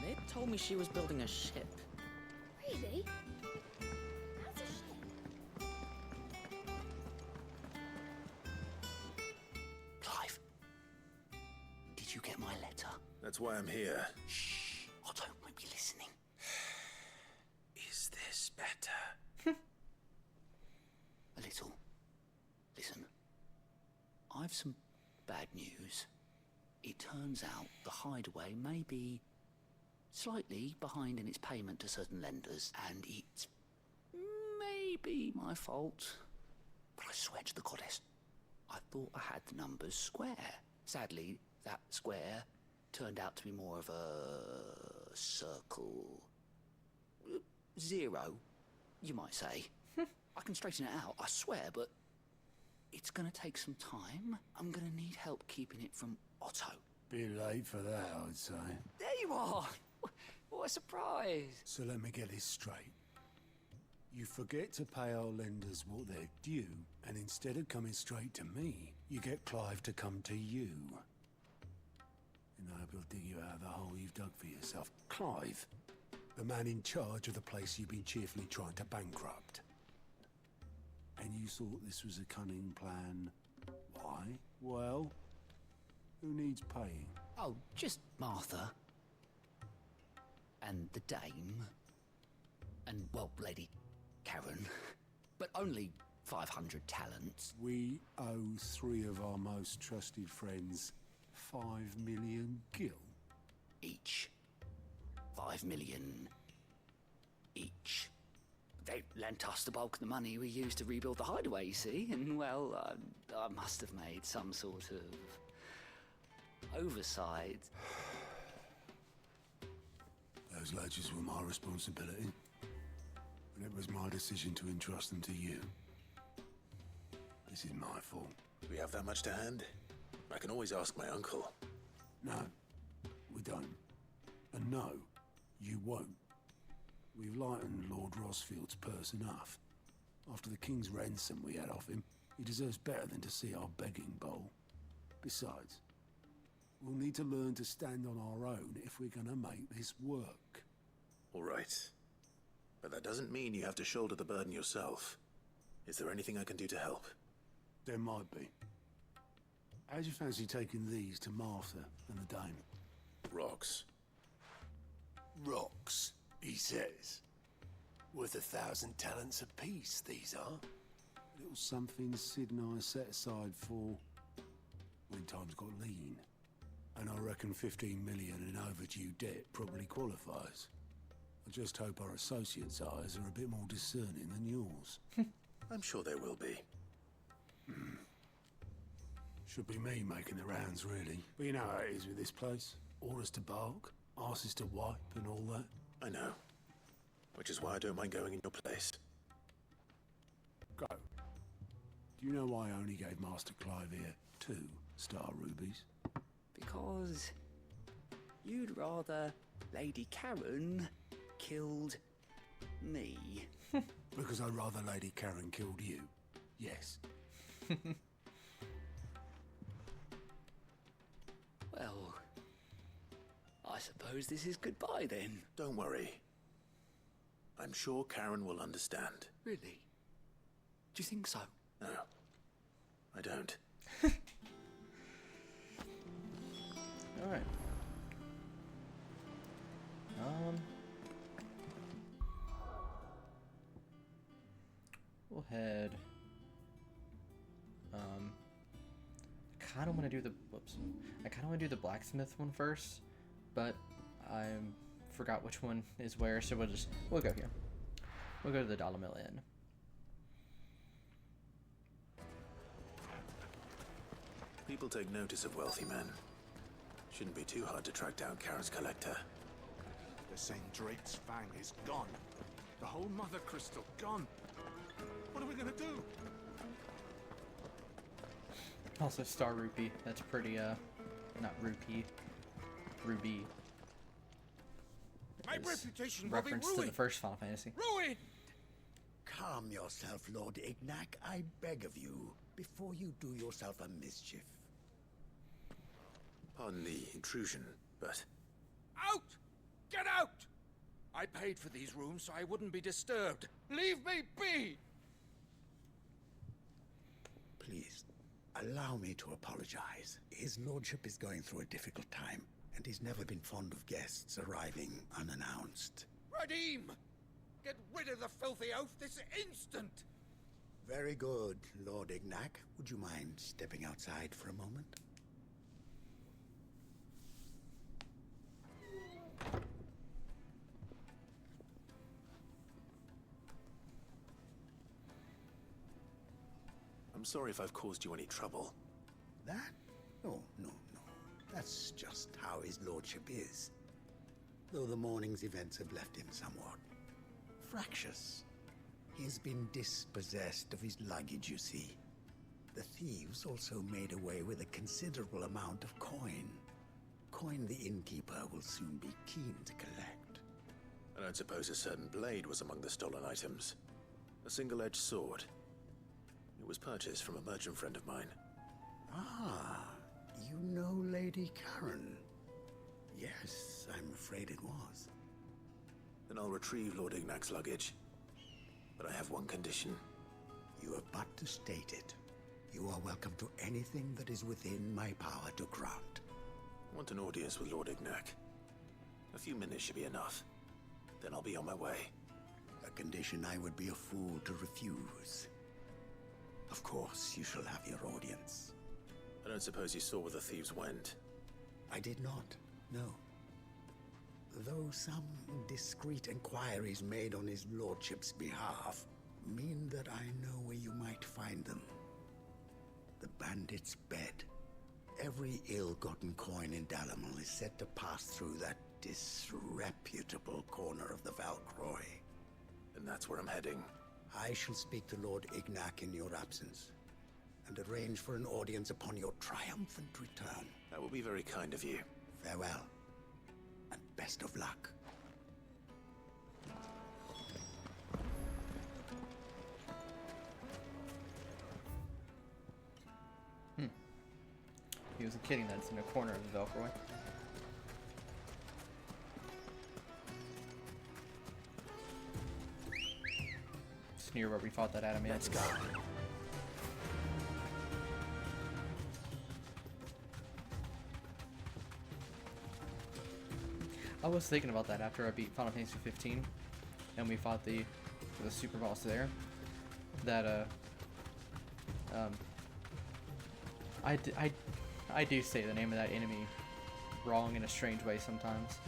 They told me she was building a ship. Really? That's a shame. Clive, did you get my letter? That's why I'm here. Shh, Otto might be listening. Is this better? A little. Listen, I've some bad news. It turns out the hideaway may be slightly behind in its payment to certain lenders, and it's maybe my fault. But I swear to the goddess, I thought I had the numbers square. Sadly, that square turned out to be more of a circle. Zero, you might say. I can straighten it out, I swear, but it's gonna take some time. I'm gonna need help keeping it from Otto. Be late for that, I'd say. There you are! What a surprise! So let me get this straight. You forget to pay our lenders what they're due, and instead of coming straight to me, you get Clive to come to you. And I hope he'll dig you out of the hole you've dug for yourself. Clive, the man in charge of the place you've been cheerfully trying to bankrupt. And you thought this was a cunning plan. Why? Well, who needs paying? Oh, just Martha. And the dame. And, well, Lady Karen. But only 500 talents. We owe 3 of our most trusted friends 5 million gil. Each. 5 million each. They lent us the bulk of the money we used to rebuild the hideaway, you see, and, well, I must have made some sort of oversight. Those ledgers were my responsibility, and it was my decision to entrust them to you. This is my fault. Do we have that much to hand? I can always ask my uncle. No, we don't. And no, you won't. We've lightened Lord Rosfield's purse enough. After the king's ransom we had off him, he deserves better than to see our begging bowl. Besides, we'll need to learn to stand on our own if we're gonna make this work. All right. But that doesn't mean you have to shoulder the burden yourself. Is there anything I can do to help? There might be. How'd you fancy taking these to Martha and the dame? Rocks. Rocks, he says. Worth 1,000 talents apiece, these are. Little something Sid and I set aside for when times got lean. And I reckon 15 million in overdue debt probably qualifies. I just hope our associates' eyes are a bit more discerning than yours. I'm sure they will be. Should be me making the rounds, really. But you know how it is with this place. Orders to bark, arses to wipe and all that. I know. Which is why I don't mind going in your place. Go. Do you know why I only gave Master Clive here 2 star rubies? Because you'd rather Lady Karen killed me. Because I'd rather Lady Karen killed you. Yes. Well, I suppose this is goodbye then. Don't worry. I'm sure Karen will understand. Really? Do you think so? No, I don't. All right. We'll head. I kind of want to do the. Whoops. I kind of want to do the blacksmith one first, but I forgot which one is where, so we'll go here. We'll go to the Dollar Mill Inn. People take notice of wealthy men. Shouldn't be too hard to track down Karen's collector. They're saying Drake's Fang is gone. The whole Mother Crystal gone. What are we gonna do? Also, Star Rupee. That's pretty, not rupee. Ruby. My Is reputation will be reference ruined. to the first Final Fantasy. Ruined! Calm yourself, Lord Ignac, I beg of you, before you do yourself a mischief. Pardon the intrusion, but... Out! Get out! I paid for these rooms so I wouldn't be disturbed. Leave me be! Please, allow me to apologize. His lordship is going through a difficult time, and he's never been fond of guests arriving unannounced. Radim! Get rid of the filthy oaf this instant! Very good, Lord Ignac. Would you mind stepping outside for a moment? I'm sorry if I've caused you any trouble. That? Oh, no. That's just how his lordship is. Though the morning's events have left him somewhat fractious. He has been dispossessed of his luggage, you see. The thieves also made away with a considerable amount of coin. Coin the innkeeper will soon be keen to collect. I don't suppose a certain blade was among the stolen items. A single-edged sword. It was purchased from a merchant friend of mine. Ah, you know Lady Karen? Yes, I'm afraid it was. Then I'll retrieve Lord Ignac's luggage. But I have one condition. You have but to state it. You are welcome to anything that is within my power to grant. I want an audience with Lord Ignac. A few minutes should be enough. Then I'll be on my way. A condition I would be a fool to refuse. Of course, you shall have your audience. I don't suppose you saw where the thieves went? I did not, no. Though some discreet inquiries made on his lordship's behalf mean that I know where you might find them. The bandit's bed. Every ill-gotten coin in Dalamil is said to pass through that disreputable corner of the Valcroy. And that's where I'm heading. I shall speak to Lord Ignac in your absence, and arrange for an audience upon your triumphant return. That will be very kind of you. Farewell, and best of luck. He wasn't kidding, that's in a corner of the Velcroy. It's near where we fought that adamant. Let's go. I was thinking about that after I beat Final Fantasy 15 and we fought the super boss there, that I do say the name of that enemy wrong in a strange way sometimes.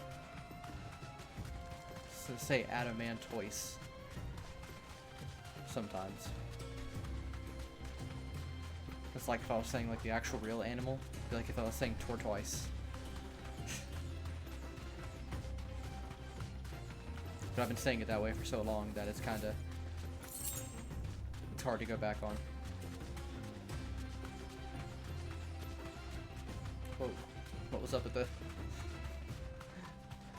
So say adamantoise sometimes. It's like if I was saying like the actual real animal, it'd be like if I was saying tortoise. But I've been saying it that way for so long that it's hard to go back on. Whoa, what was up with the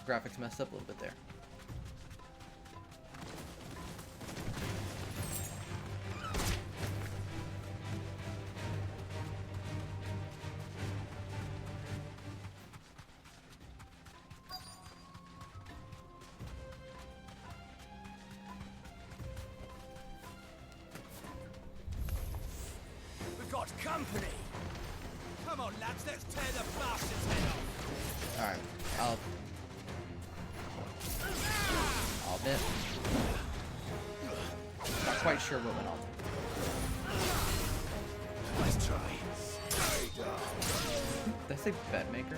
graphics? Messed up a little bit there. We've got company! Come on, lads, let's tear the bastard's head off! Alright, I'll admit. Not quite sure what went on. Let's try. Did I say bed maker?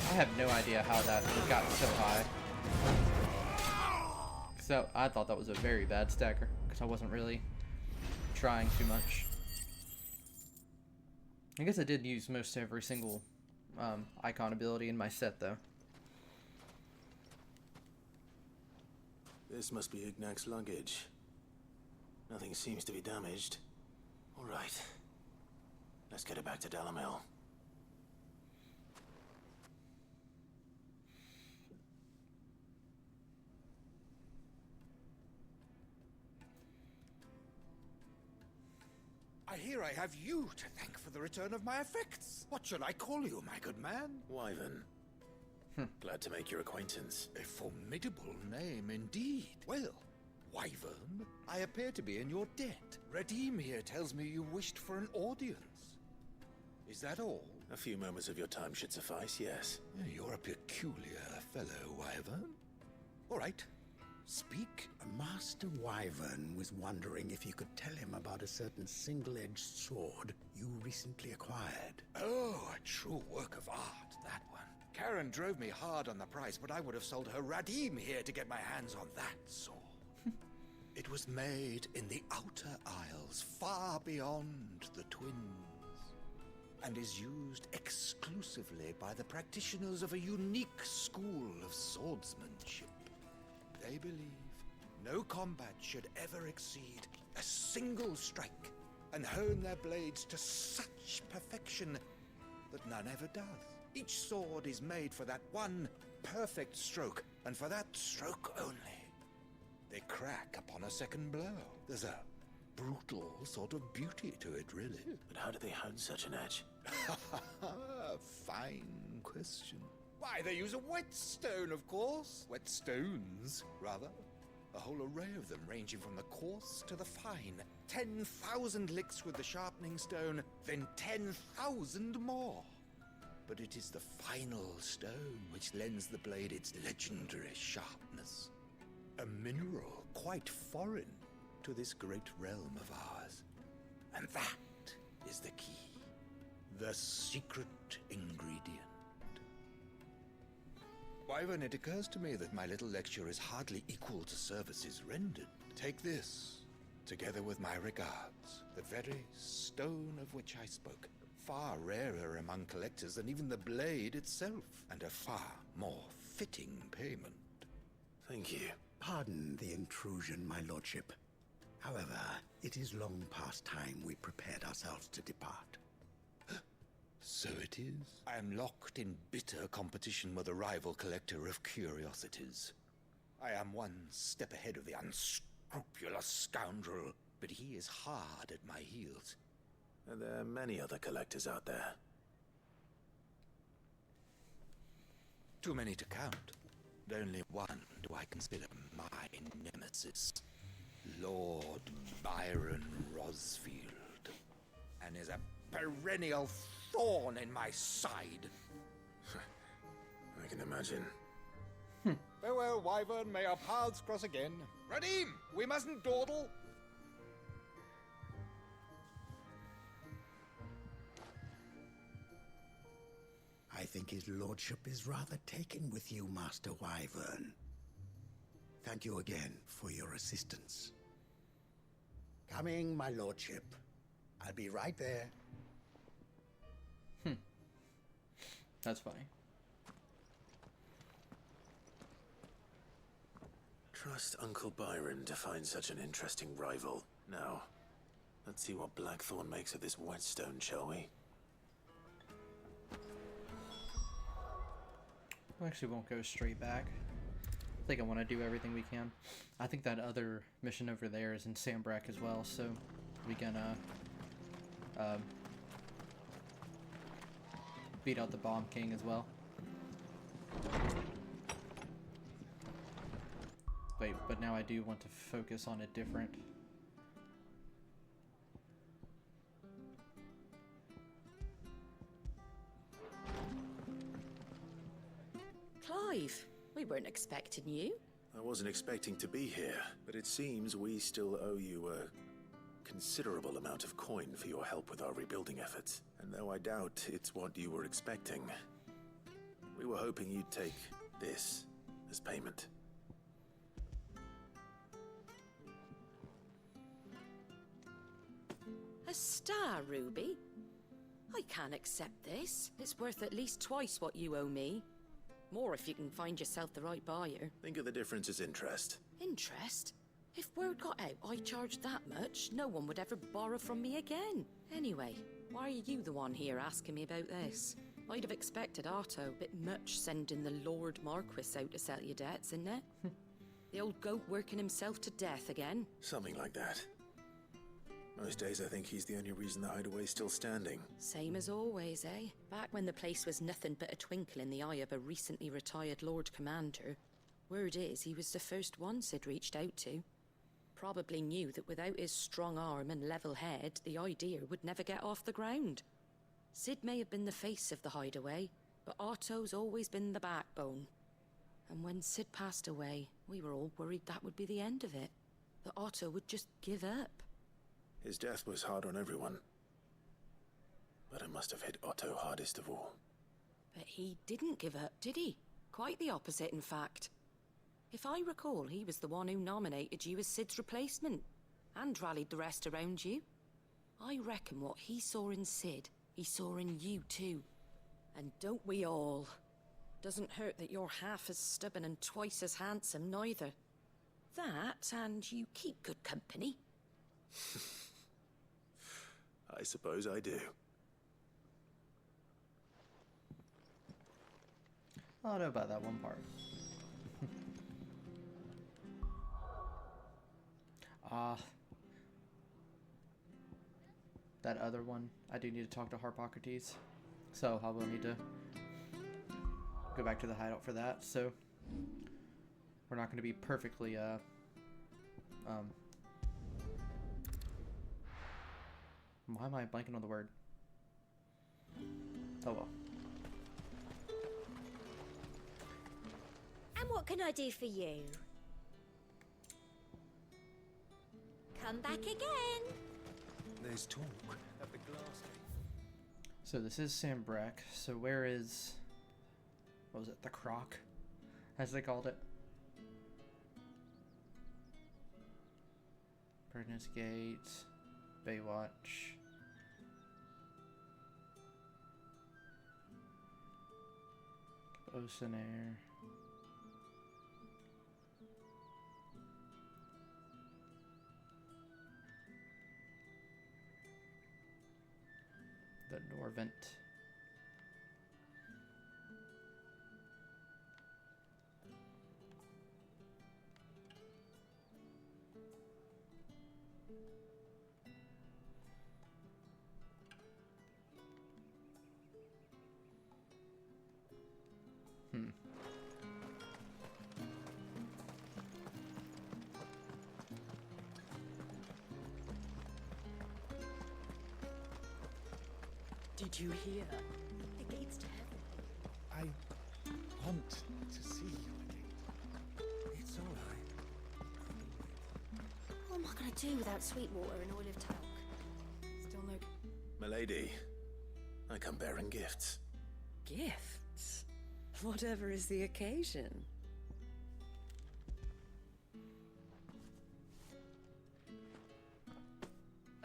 I have no idea how that got so high. So I thought that was a very bad stacker because I wasn't really trying too much. I guess I did use most every single icon ability in my set though. This must be Ignac's luggage. Nothing seems to be damaged. All right. Let's get it back to Dalamil. I hear I have you to thank for the return of my effects. What shall I call you, my good man? Wyvern. Glad to make your acquaintance. A formidable name indeed. Well, Wyvern, I appear to be in your debt. Redeem here tells me you wished for an audience. Is that all? A few moments of your time should suffice, yes. You're a peculiar fellow, Wyvern. All right. Speak. Master Wyvern was wondering if you could tell him about a certain single-edged sword you recently acquired. Oh, a true work of art, that one. Karen drove me hard on the price, but I would have sold her Radim here to get my hands on that sword. It was made in the Outer Isles, far beyond the Twins, and is used exclusively by the practitioners of a unique school of swordsmanship. They believe no combat should ever exceed a single strike, and hone their blades to such perfection that none ever does. Each sword is made for that one perfect stroke, and for that stroke only. They crack upon a second blow. There's a brutal sort of beauty to it, really. But how do they hone such an edge? Fine question. Why, they use a whetstone, of course. Whetstones, rather. A whole array of them, ranging from the coarse to the fine. 10,000 licks with the sharpening stone, then 10,000 more. But it is the final stone which lends the blade its legendary sharpness. A mineral quite foreign to this great realm of ours. And that is the key. The secret ingredient. Wyvern, it occurs to me that my little lecture is hardly equal to services rendered. Take this, together with my regards, the very stone of which I spoke. Far rarer among collectors than even the blade itself, and a far more fitting payment. Thank you. Pardon the intrusion, my lordship. However, it is long past time we prepared ourselves to depart. So it is. I am locked in bitter competition with a rival collector of curiosities. I am one step ahead of the unscrupulous scoundrel, but he is hard at my heels. Are there many other collectors out there? Too many to count. Only one do I consider my nemesis. Lord Byron Rosfield. And is a perennial thorn in my side. I can imagine. Farewell, Wyvern. May our paths cross again. Radim, we mustn't dawdle. I think his lordship is rather taken with you, Master Wyvern. Thank you again for your assistance. Coming, my lordship. I'll be right there. That's funny. Trust Uncle Byron to find such an interesting rival. Now, let's see what Blackthorn makes of this whetstone, shall we? We actually won't go straight back. I think I want to do everything we can. I think that other mission over there is in Sambrak as well, so we can beat out the Bomb King as well. Wait, but now I do want to focus on a different. Clive, we weren't expecting you. I wasn't expecting to be here, but it seems we still owe you a considerable amount of coin for your help with our rebuilding efforts. And though I doubt it's what you were expecting, we were hoping you'd take this as payment. A star ruby? I can't accept this. It's worth at least twice what you owe me. More if you can find yourself the right buyer. Think of the difference as interest. Interest? If word got out I charged that much, no one would ever borrow from me again. Anyway, why are you the one here asking me about this? I'd have expected Otto a bit much sending the Lord Marquis out to settle your debts, isn't it? The old goat working himself to death again? Something like that. Most days I think he's the only reason the hideaway's still standing. Same as always, eh? Back when the place was nothing but a twinkle in the eye of a recently retired Lord Commander, word is he was the first one Sid reached out to. Probably knew that without his strong arm and level head, the idea would never get off the ground. Sid may have been the face of the hideaway, but Otto's always been the backbone. And when Sid passed away, We were all worried that would be the end of it. That Otto would just give up. His death was hard on everyone. But it must have hit Otto hardest of all. But he didn't give up, did he? Quite the opposite, in fact. If I recall, he was the one who nominated you as Sid's replacement, and rallied the rest around you. I reckon what he saw in Sid, he saw in you too. And don't we all? Doesn't hurt that you're half as stubborn and twice as handsome, neither. That, and you keep good company. I suppose I do. I don't know about that one part. That other one, I do need to talk to Harpocrates. So I will need to go back to the hideout for that. So we're not going to be perfectly, why am I blanking on the word? Oh well. And what can I do for you? Come back again. There's talk at the glass. So this is Sambrack. So where is, what was it, the Croc, as they called it? Burness Gate, Baywatch. Ocean Air. The Norvent. Did you hear? The gates to heaven. I want to see you again. It's all right. What am I going to do without Sweetwater and Olive Talc? Still no... Milady, I come bearing gifts. Gifts? Whatever is the occasion.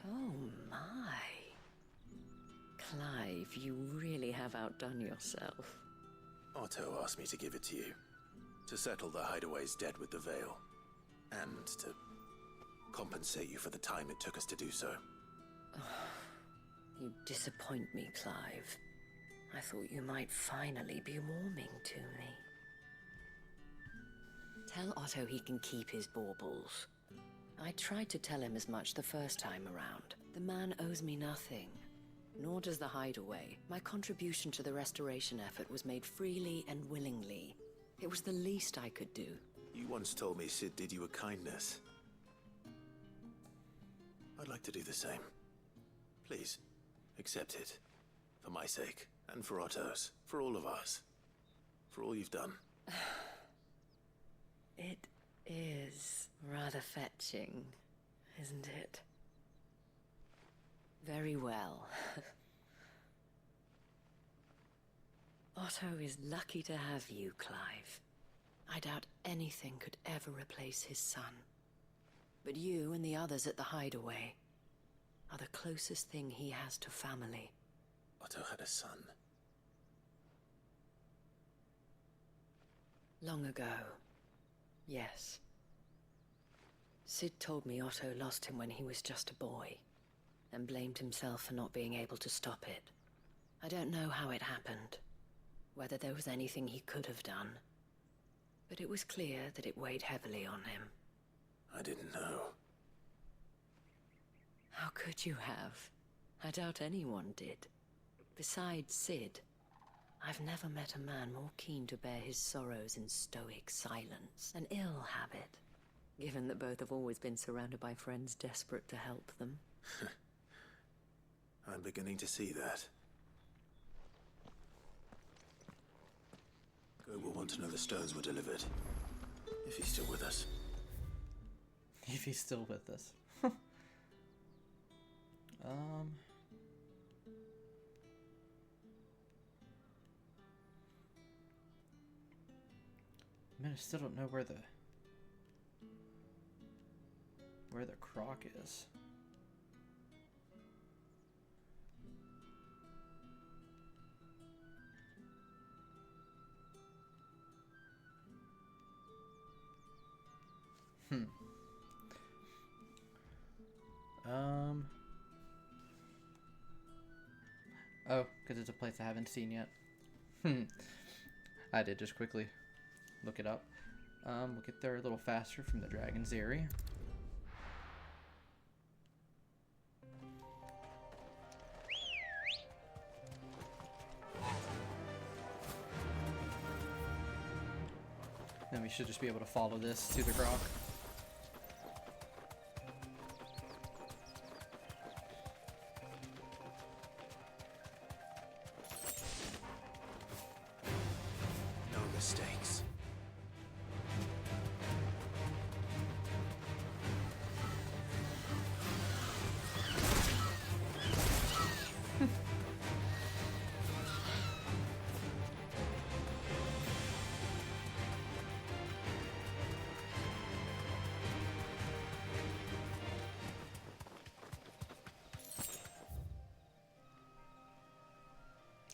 Oh my. Clive, you really have outdone yourself. Otto asked me to give it to you. To settle the Hideaway's debt with the Veil. And to compensate you for the time it took us to do so. You disappoint me, Clive. I thought you might finally be warming to me. Tell Otto he can keep his baubles. I tried to tell him as much the first time around. The man owes me nothing. Nor does the Hideaway. My contribution to the restoration effort was made freely and willingly. It was the least I could do. You once told me Sid did you a kindness. I'd like to do the same. Please, accept it. For my sake, and for Otto's. For all of us. For all you've done. It is rather fetching, isn't it? Very well. Otto is lucky to have you, Clive. I doubt anything could ever replace his son. But you and the others at the Hideaway are the closest thing he has to family. Otto had a son. Long ago, yes. Sid told me Otto lost him when he was just a boy, and blamed himself for not being able to stop it. I don't know how it happened, whether there was anything he could have done, but it was clear that it weighed heavily on him. I didn't know. How could you have? I doubt anyone did. Besides Sid, I've never met a man more keen to bear his sorrows in stoic silence. An ill habit, given that both have always been surrounded by friends desperate to help them. I'm beginning to see that. Go will want to know the stones were delivered. If he's still with us. If he's still with us. Man, I still don't know where the croc is. Oh, because it's a place I haven't seen yet. I did just quickly look it up. We'll get there a little faster from the Dragon's Eyrie. Then we should just be able to follow this to the croc. No mistakes.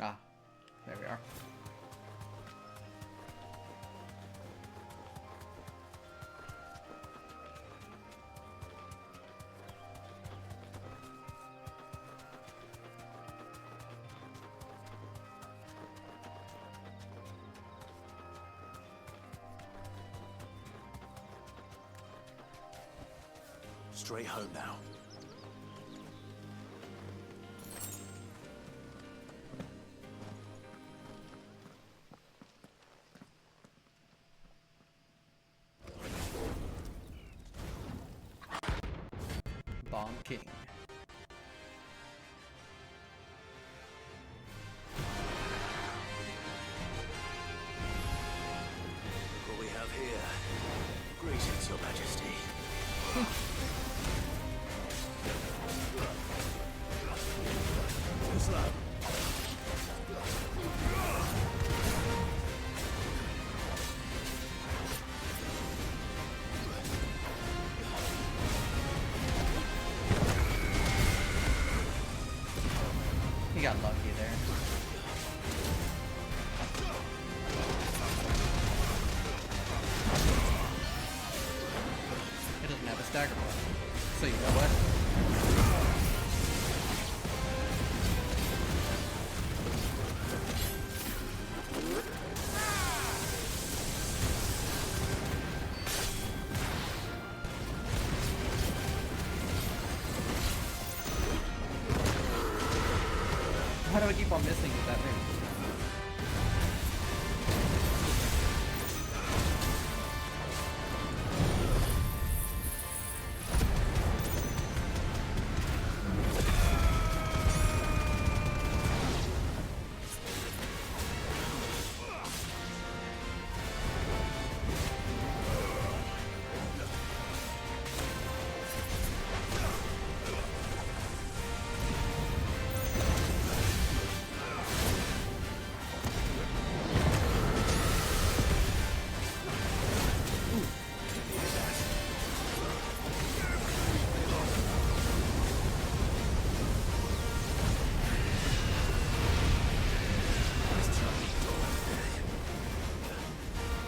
Ah, there we are. Straight home now. Bomb King. Look what we have here. Greetings, Your Majesty. Who's that? He got lucky there. It doesn't have a stagger block. So you know what? Why do I keep on missing with that move?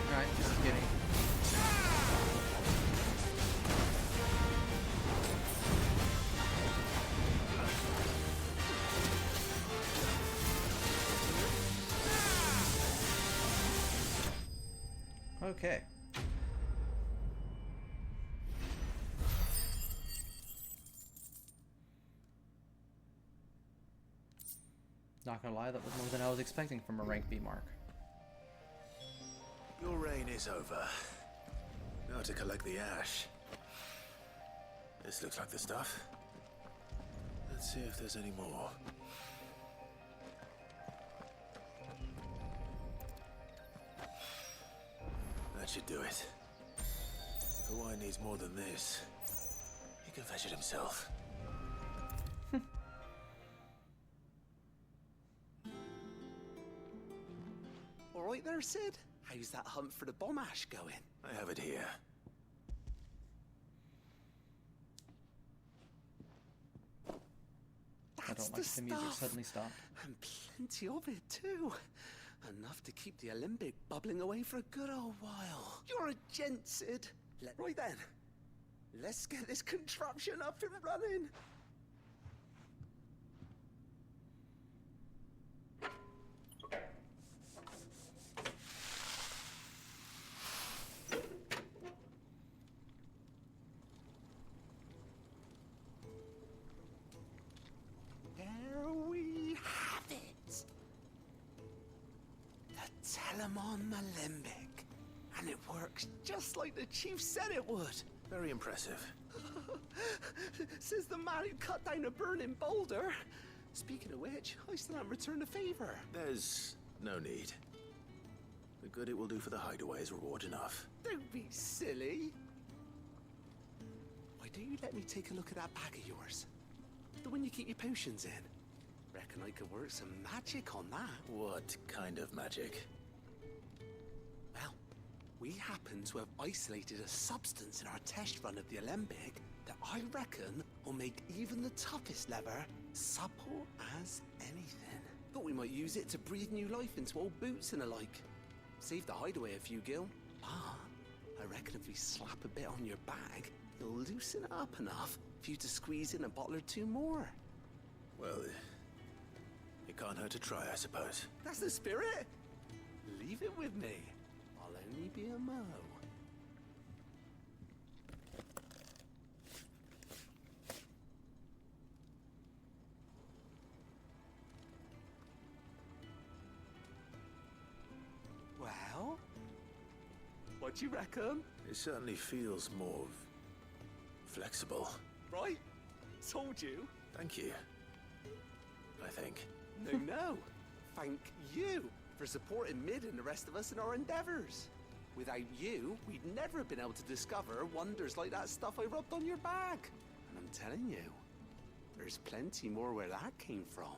Alright, just kidding. Okay. Not gonna lie, that was more than I was expecting from a rank B mark. Your reign is over. Now to collect the ash. This looks like the stuff. Let's see if there's any more. That should do it. The wine needs more than this. He can fetch it himself. All right there, Sid? How's that hunt for the bomb ash going? I have it here. I don't like the music suddenly stopped. And plenty of it, too. Enough to keep the Alembic bubbling away for a good old while. You're a gent, Sid. Right then. Let's get this contraption up and running. There we have it. The Telemon Alembic. And it works just like the chief said it would. Very impressive. Says the man who cut down a burning boulder. Speaking of which, I still haven't returned the favor. There's no need. The good it will do for the hideaway is reward enough. Don't be silly. Why don't you let me take a look at that bag of yours? The one you keep your potions in. Reckon I could work some magic on that. What kind of magic? Well, we happen to have isolated a substance in our test run of the Alembic that I reckon will make even the toughest leather supple as anything. Thought we might use it to breathe new life into old boots and the like. Save the hideaway a few gil. But I reckon if we slap a bit on your bag, it'll loosen it up enough for you to squeeze in a bottle or two more. Well, it can't hurt to try, I suppose. That's the spirit. Leave it with me. I'll only be a mo. Well, what do you reckon? It certainly feels more flexible. Right? Told you. Thank you. I think. No. Thank you for supporting Mid and the rest of us in our endeavors. Without you, we'd never have been able to discover wonders like that stuff I rubbed on your bag. And I'm telling you, there's plenty more where that came from.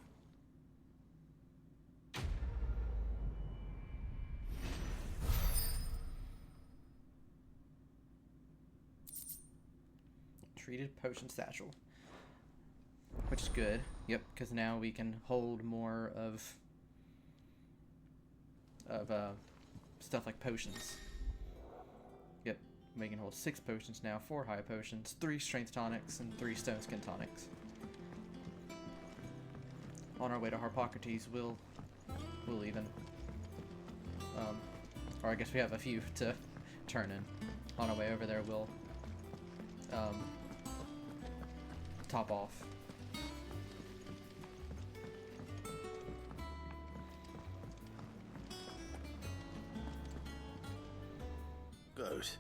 Treated potion satchel. Which is good. Yep, because now we can hold more of stuff like potions. Yep, we can hold 6 potions now, 4 high potions, 3 strength tonics, and 3 stone skin tonics. On our way to Harpocrates, we'll even, or I guess we have a few to turn in. On our way over there, we'll top off. Goat.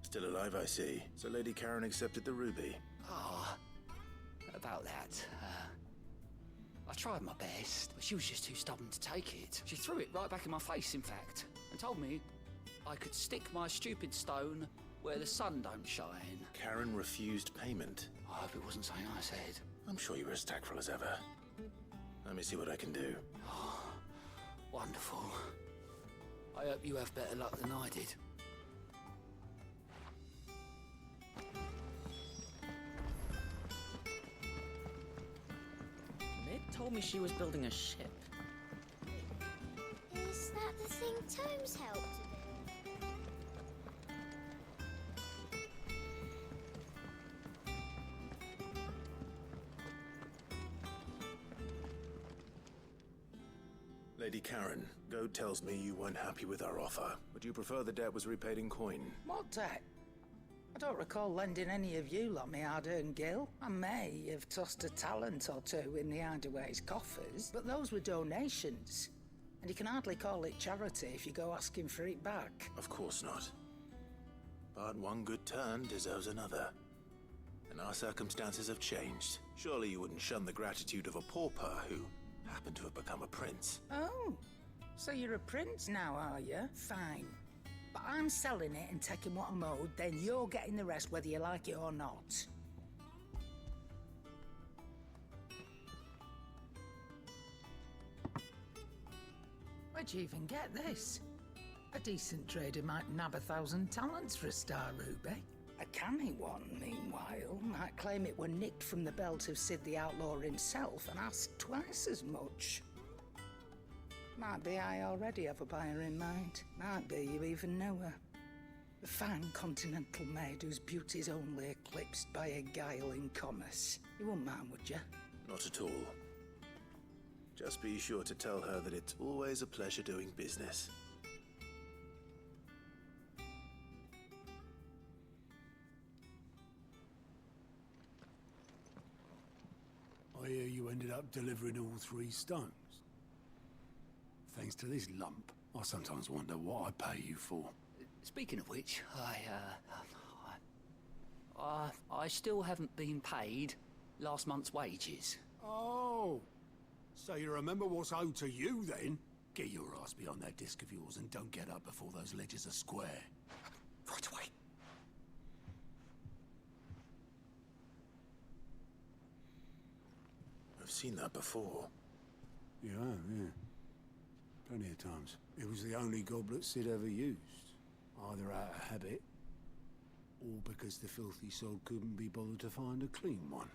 Still alive, I see. So Lady Karen accepted the ruby. Ah, about that. I tried my best, but she was just too stubborn to take it. She threw it right back in my face, in fact, and told me I could stick my stupid stone where the sun don't shine. Karen refused payment. I hope it wasn't something I said. I'm sure you were as tactful as ever. Let me see what I can do. Oh, wonderful. I hope you have better luck than I did. Mid told me she was building a ship. Is that the thing Tomes helped to build? Lady Karen, Goat tells me you weren't happy with our offer. Would you prefer the debt was repaid in coin? What debt? I don't recall lending any of you lot me hard-earned gil. I may have tossed a talent or two in the hideaway's coffers, but those were donations. And you can hardly call it charity if you go asking for it back. Of course not. But one good turn deserves another. And our circumstances have changed. Surely you wouldn't shun the gratitude of a pauper who happened to have become a prince. Oh, so you're a prince now, are you? Fine. But I'm selling it and taking what I'm owed, then you're getting the rest whether you like it or not. Where'd you even get this? A decent trader might nab 1,000 talents for a star ruby. A canny one, meanwhile, might claim it were nicked from the belt of Sid the Outlaw himself and ask twice as much. Might be I already have a buyer in mind. Might be you even know her. A fine continental maid whose beauty's only eclipsed by a guile in commerce. You wouldn't mind, would you? Not at all. Just be sure to tell her that it's always a pleasure doing business. I hear you ended up delivering all 3 stones. Thanks to this lump, I sometimes wonder what I pay you for. Speaking of which, I still haven't been paid last month's wages. Oh, so you remember what's owed to you then? Get your ass behind that disc of yours and don't get up before those ledgers are square. Right away. I've seen that before. Yeah, yeah. Plenty of times. It was the only goblet Sid ever used. Either out of habit, or because the filthy soul couldn't be bothered to find a clean one.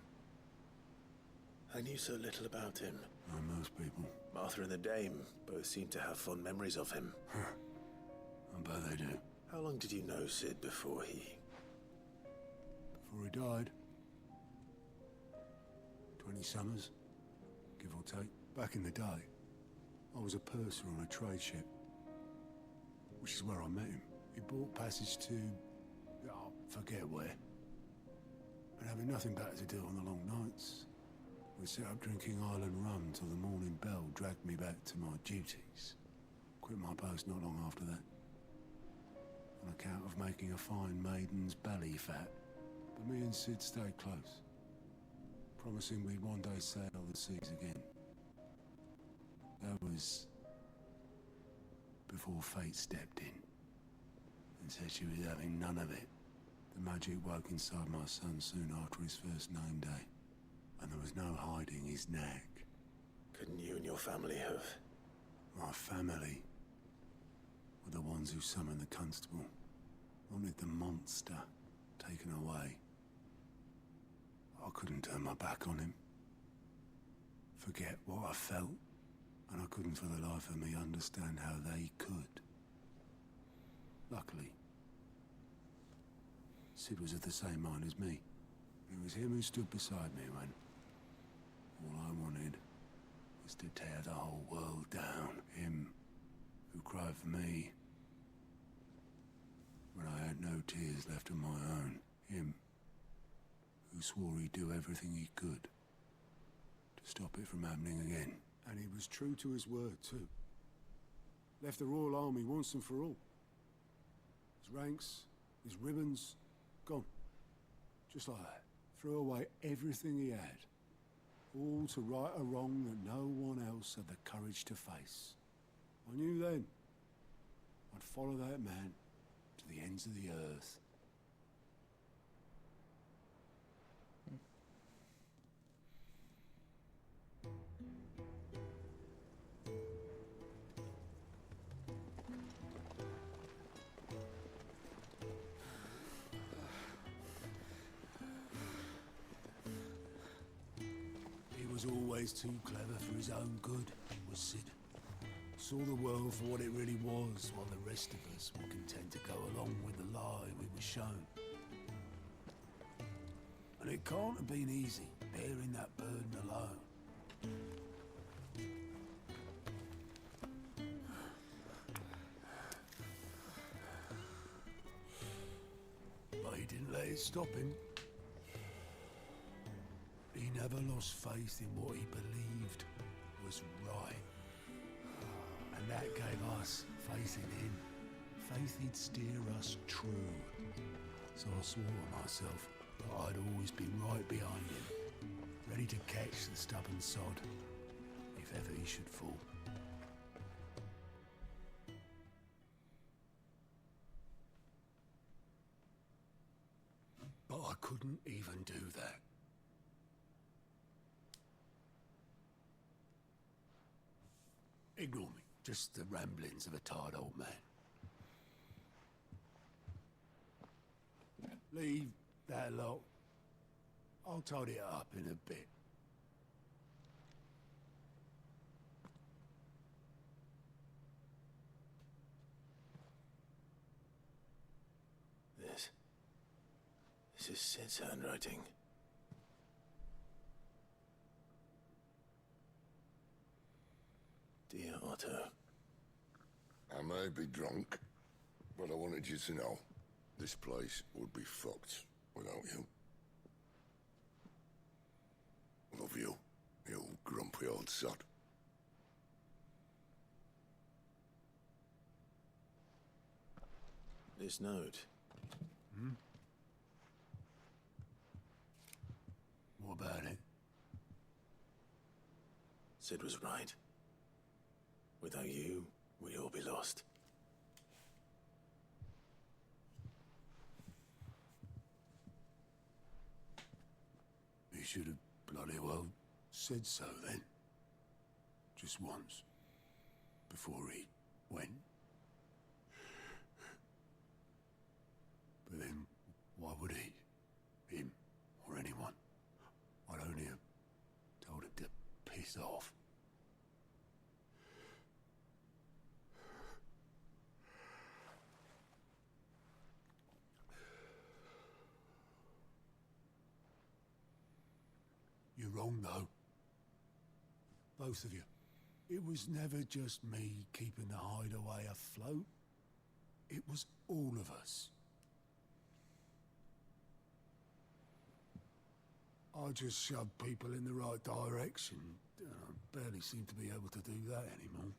I knew so little about him. Like most people. Martha and the Dame both seem to have fond memories of him. I bet they do. How long did you know Sid before he... Before he died. 20 summers, give or take. Back in the day, I was a purser on a trade ship. Which is where I met him. He bought passage to... oh, forget where. And having nothing better to do on the long nights, we set up drinking island rum till the morning bell dragged me back to my duties. Quit my post not long after that. On account of making a fine maiden's belly fat. But me and Sid stayed close. Promising we'd one day sail the seas again. That was... before fate stepped in. And said she was having none of it. The magic woke inside my son soon after his first name day. And there was no hiding his knack. Couldn't you and your family have... My family were the ones who summoned the constable. Wanted the monster taken away. I couldn't turn my back on him. Forget what I felt. And I couldn't for the life of me understand how they could. Luckily, Sid was of the same mind as me. It was him who stood beside me when all I wanted was to tear the whole world down. Him who cried for me when I had no tears left of my own. Him who swore he'd do everything he could to stop it from happening again. And he was true to his word, too. Left the Royal Army once and for all. His ranks, his ribbons, gone. Just like that. Threw away everything he had. All to right a wrong that no one else had the courage to face. I knew then I'd follow that man to the ends of the earth. Always too clever for his own good, was Sid. Saw the world for what it really was, while the rest of us were content to go along with the lie we were shown. And it can't have been easy, bearing that burden alone. But he didn't let it stop him. He never lost faith in what he believed was right. And that gave us faith in him. Faith he'd steer us true. So I swore to myself that I'd always be right behind him, ready to catch the stubborn sod, if ever he should fall. I couldn't even do that. Ignore me. Just the ramblings of a tired old man. Leave that lot. I'll tidy it up in a bit. This is Sid's handwriting. Dear Otto. I may be drunk, but I wanted you to know this place would be fucked without you. Love you, you grumpy old sod. This note. What about it? Sid was right. Without you, we'd all be lost. He should have bloody well said so then. Just once. Before he went. But then, why would he? Him, or anyone? I'd only have told him to piss off. You're wrong, though. Both of you. It was never just me keeping the hideaway afloat. It was all of us. I just shoved people in the right direction. I barely seem to be able to do that anymore.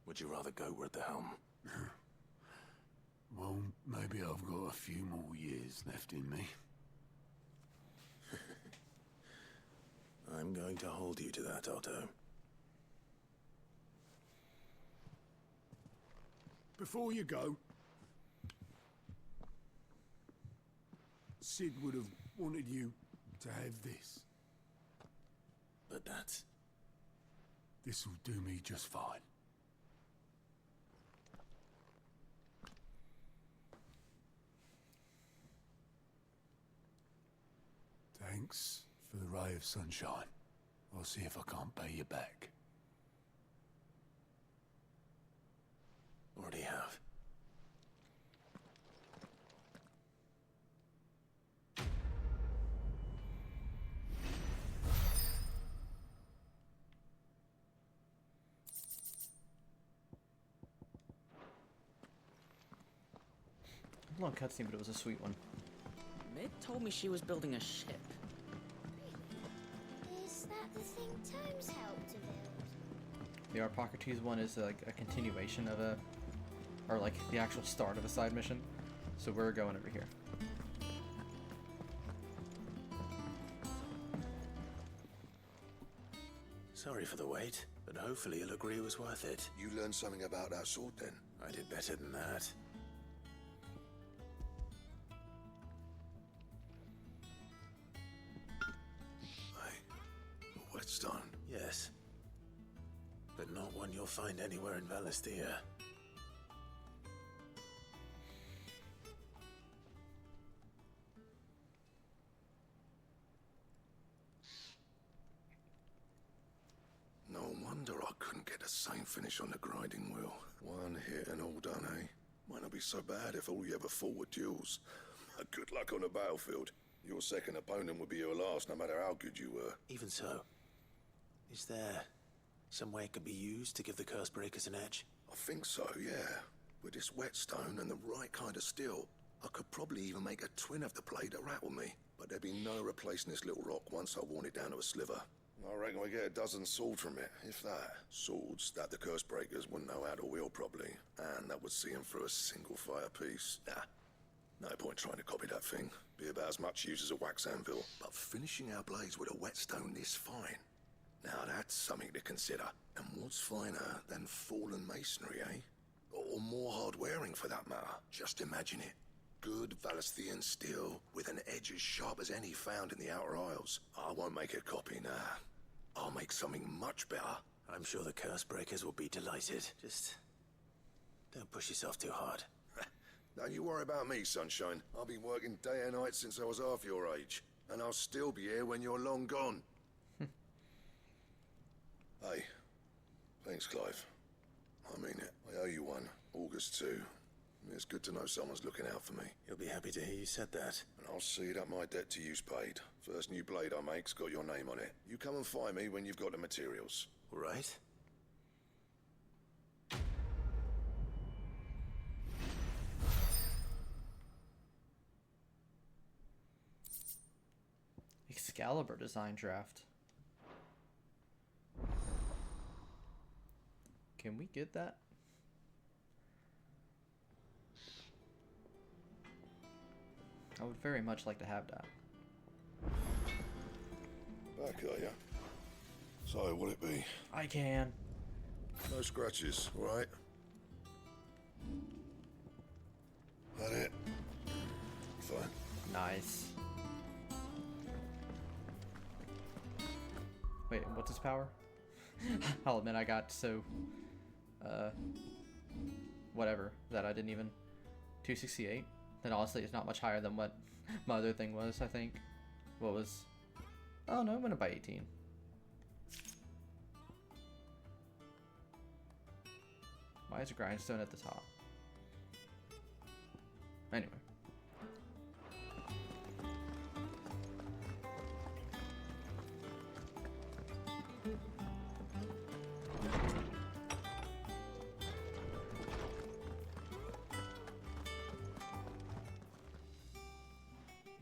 Would you rather go at the helm? Well, maybe I've got a few more years left in me. I'm going to hold you to that, Otto. Before you go, Sid would have wanted you to have this. But that's... This'll do me just fine. Thanks for the ray of sunshine. I'll see if I can't pay you back. Already have. A long cutscene, but it was a sweet one. Mid told me she was building a ship. Is that the thing Tomes helped to build? The Arpocrates one is like a continuation of a, or like the actual start of a side mission. So we're going over here. Sorry for the wait, but hopefully you'll agree it was worth it. You learned something about that sword then? I did better than that. A whetstone? Yes. But not one you'll find anywhere in Valisthea. No wonder I couldn't get the same finish on the grinding wheel. One hit and all done, eh? Might not be so bad if all you ever fought were duels. Good luck on the battlefield. Your second opponent would be your last, no matter how good you were. Even so, is there some way it could be used to give the Curse Breakers an edge? I think so, yeah. With this whetstone and the right kind of steel, I could probably even make a twin of the blade that rattled me. But there'd be no replacing this little rock once I worn it down to a sliver. I reckon we get a dozen swords from it, if that. Swords that the Curse Breakers wouldn't know how to wield properly, and that would see them through a single fire piece. Ah, No point trying to copy that thing. Be about as much use as a wax anvil. But finishing our blades with a whetstone this fine. Now that's something to consider. And what's finer than fallen masonry, eh? Or more hard-wearing for that matter. Just imagine it. Good Valesthian steel with an edge as sharp as any found in the Outer Isles. I won't make a copy, nah. I'll make something much better. I'm sure the curse breakers will be delighted. Just don't push yourself too hard. Don't you worry about me, Sunshine. I've been working day and night since I was half your age. And I'll still be here when you're long gone. Hey, thanks, Clive. I mean it. I owe you one. August too. It's good to know someone's looking out for me. You'll be happy to hear you said that. And I'll see that my debt to you's paid. First new blade I make's got your name on it. You come and find me when you've got the materials. All right? Excalibur design draft. Can we get that? I would very much like to have that. Back, are ya? So, will it be? I can. No scratches, all right? That it? Fine. Nice. Wait, what's his power? I'll admit I got so... whatever, that I didn't even... 268? Then honestly it's not much higher than what my other thing was, I think. What was... Oh no, it went up by 18. Why is a grindstone at the top? Anyway.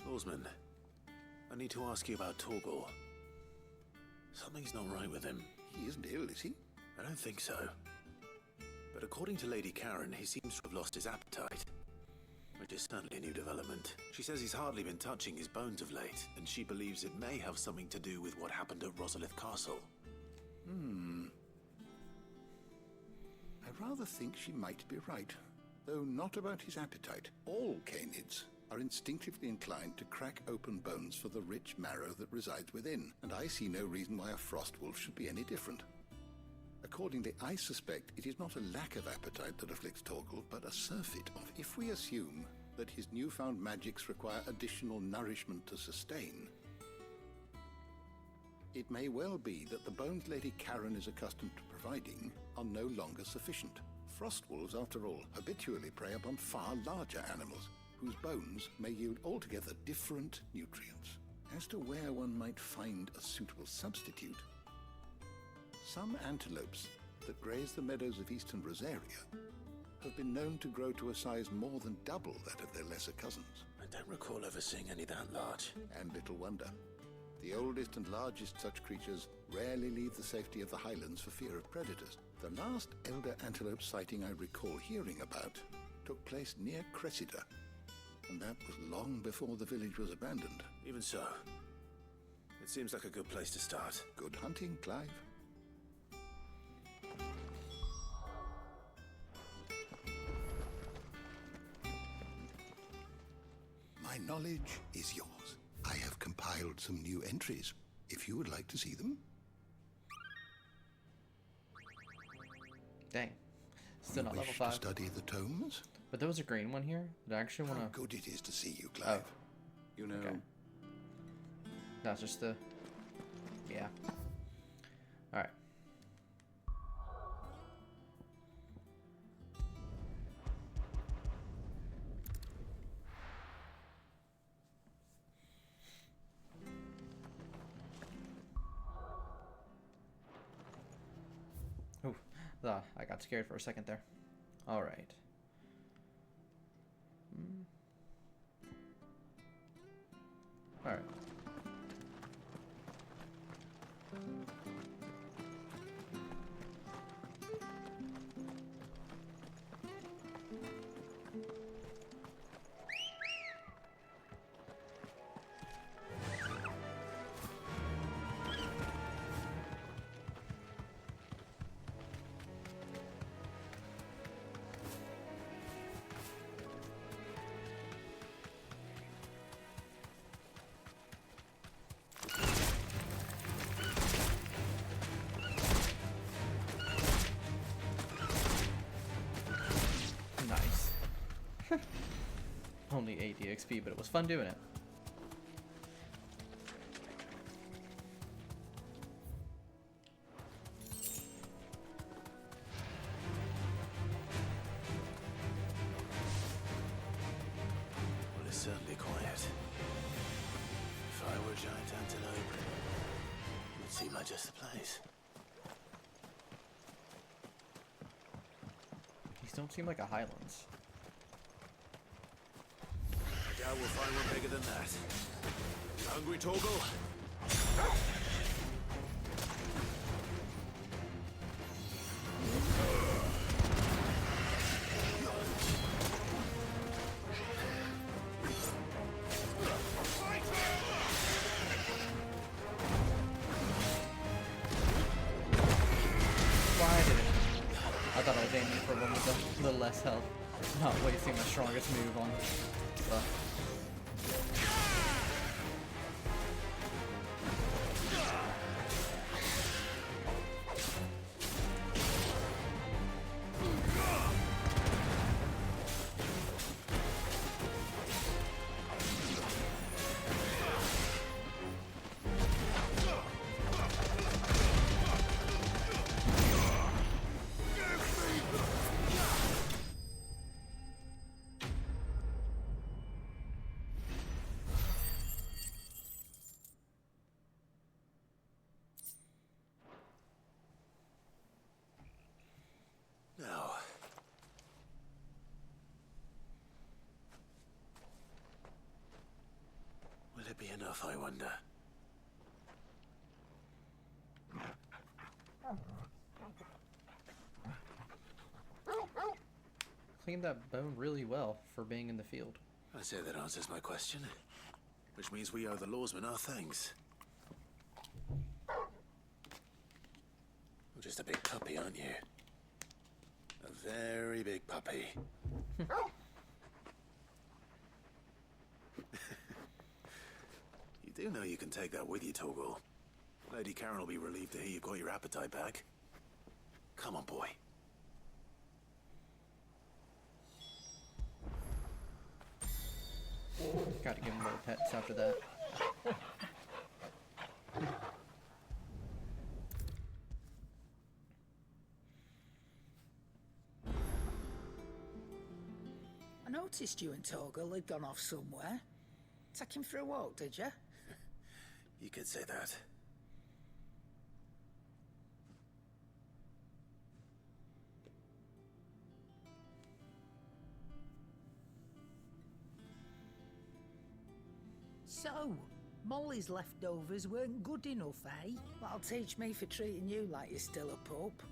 Lawsman, I need to ask you about Torgor. Something's not right with him. He isn't ill, is he? I don't think so. But according to Lady Karen, he seems to have lost his appetite. Which is certainly a new development. She says he's hardly been touching his bones of late, and she believes it may have something to do with what happened at Rosalith Castle. I rather think she might be right, though not about his appetite. All canids are instinctively inclined to crack open bones for the rich marrow that resides within, and I see no reason why a frost wolf should be any different. Accordingly, I suspect it is not a lack of appetite that afflicts Torgal, but a surfeit of. If we assume that his newfound magics require additional nourishment to sustain, it may well be that the bones Lady Karen is accustomed to providing are no longer sufficient. Frost wolves, after all, habitually prey upon far larger animals, whose bones may yield altogether different nutrients. As to where one might find a suitable substitute, some antelopes that graze the meadows of eastern Rosaria have been known to grow to a size more than double that of their lesser cousins. I don't recall ever seeing any that large. And little wonder. The oldest and largest such creatures rarely leave the safety of the highlands for fear of predators. The last elder antelope sighting I recall hearing about took place near Cressida, and that was long before the village was abandoned. Even so, it seems like a good place to start. Good hunting, Clive. My knowledge is yours. I have compiled some new entries, if you would like to see them. Dang. Still not You level wish 5. to study the tomes? But there was a green one here. Did I actually want to... How good it is to see you, Clive. You know... Okay. That's just the... Yeah. Alright. Ooh, I got scared for a second there. Alright. Alright. Only 8 DXP, but it was fun doing it. Well, it's certainly quiet. If I were a giant antelope, it would seem like just the place. These don't seem like a Highlands. I doubt we'll find one bigger than that. You hungry, Torgal? Why did it? I thought I was aiming for one with a little less health. Not wasting my strongest move on stuff. Now, will it be enough, I wonder? Cleaned that bone really well for being in the field. I say that answers my question. Which means we owe the lawsman our thanks. You're just a big puppy, aren't you? A very big puppy. You do know you can take that with you, Torgal. Lady Karen will be relieved to hear you've got your appetite back. Come on, boy. Gotta give him little pets after that. I noticed you and Torgal had gone off somewhere. Take him for a walk, did you? You could say that. So, Molly's leftovers weren't good enough, eh? That'll teach me for treating you like you're still a pup.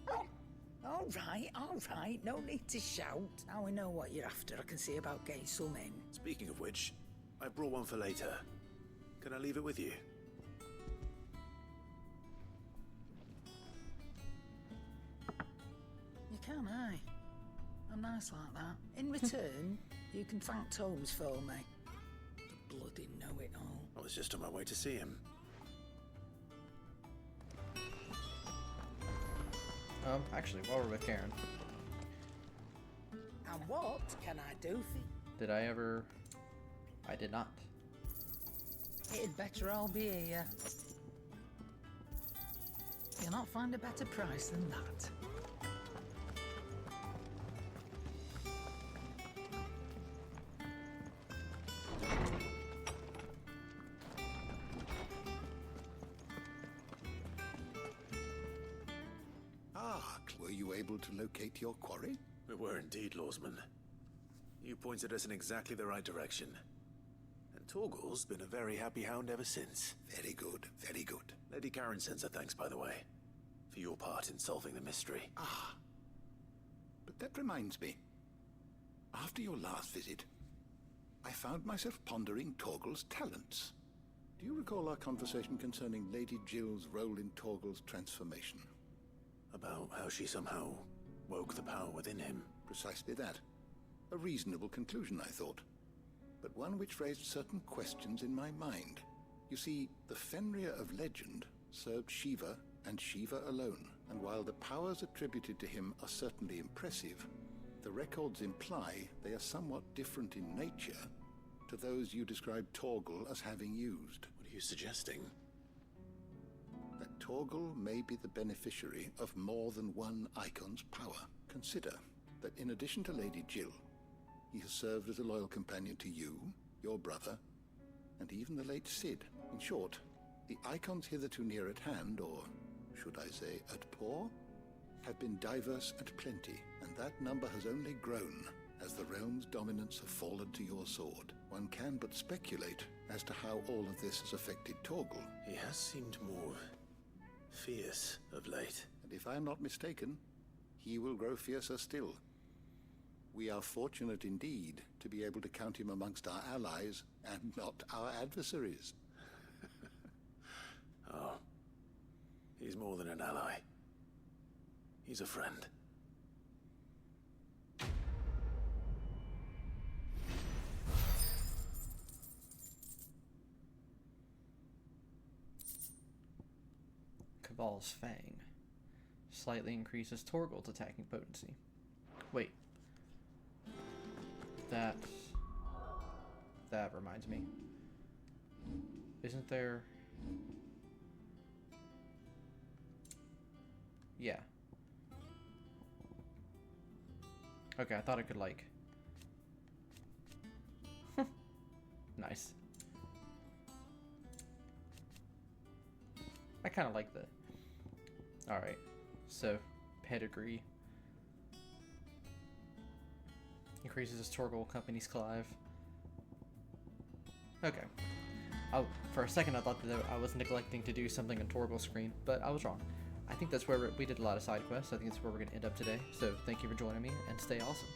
All right, no need to shout. Now we know what you're after, I can see about getting some in. Speaking of which, I brought one for later. Can I leave it with you? You can, eh? I'm nice like that. In return, you can thank Tomes for me. The bloody know-it-all. I was just on my way to see him. Actually, while we're with Karen. And what can I do for you? Did I ever... I did not. It'd better all be here. You'll not find a better price than that. Were you able to locate your quarry? We were indeed, Lawsman. You pointed us in exactly the right direction. And Torgal's been a very happy hound ever since. Very good, very good. Lady Karen sends her thanks, by the way, for your part in solving the mystery. Ah. But that reminds me. After your last visit, I found myself pondering Torgal's talents. Do you recall our conversation concerning Lady Jill's role in Torgal's transformation? About how she somehow woke the power within him. Precisely that. A reasonable conclusion, I thought. But one which raised certain questions in my mind. You see, the Fenrir of legend served Shiva and Shiva alone. And while the powers attributed to him are certainly impressive, the records imply they are somewhat different in nature to those you described Torgal as having used. What are you suggesting? That Torgal may be the beneficiary of more than one Icon's power. Consider that in addition to Lady Jill, he has served as a loyal companion to you, your brother, and even the late Sid. In short, the Icons hitherto near at hand, or should I say at paw, have been diverse and plenty, and that number has only grown as the realm's dominance have fallen to your sword. One can but speculate as to how all of this has affected Torgal. He has seemed more fierce of late. And if I am not mistaken, he will grow fiercer still. We are fortunate indeed to be able to count him amongst our allies and not our adversaries. Oh, he's more than an ally. He's a friend. Cabal's Fang. Slightly increases Torgal's attacking potency. Wait. That reminds me. Isn't there... Yeah. Okay, I thought I could, like... Nice. I kind of like the... Alright, so, pedigree. Increases his Torgal Company's Clive. Okay. For a second I thought that I was neglecting to do something on Torgal's screen, but I was wrong. I think that's where we did a lot of side quests. I think that's where we're going to end up today. So thank you for joining me, and stay awesome.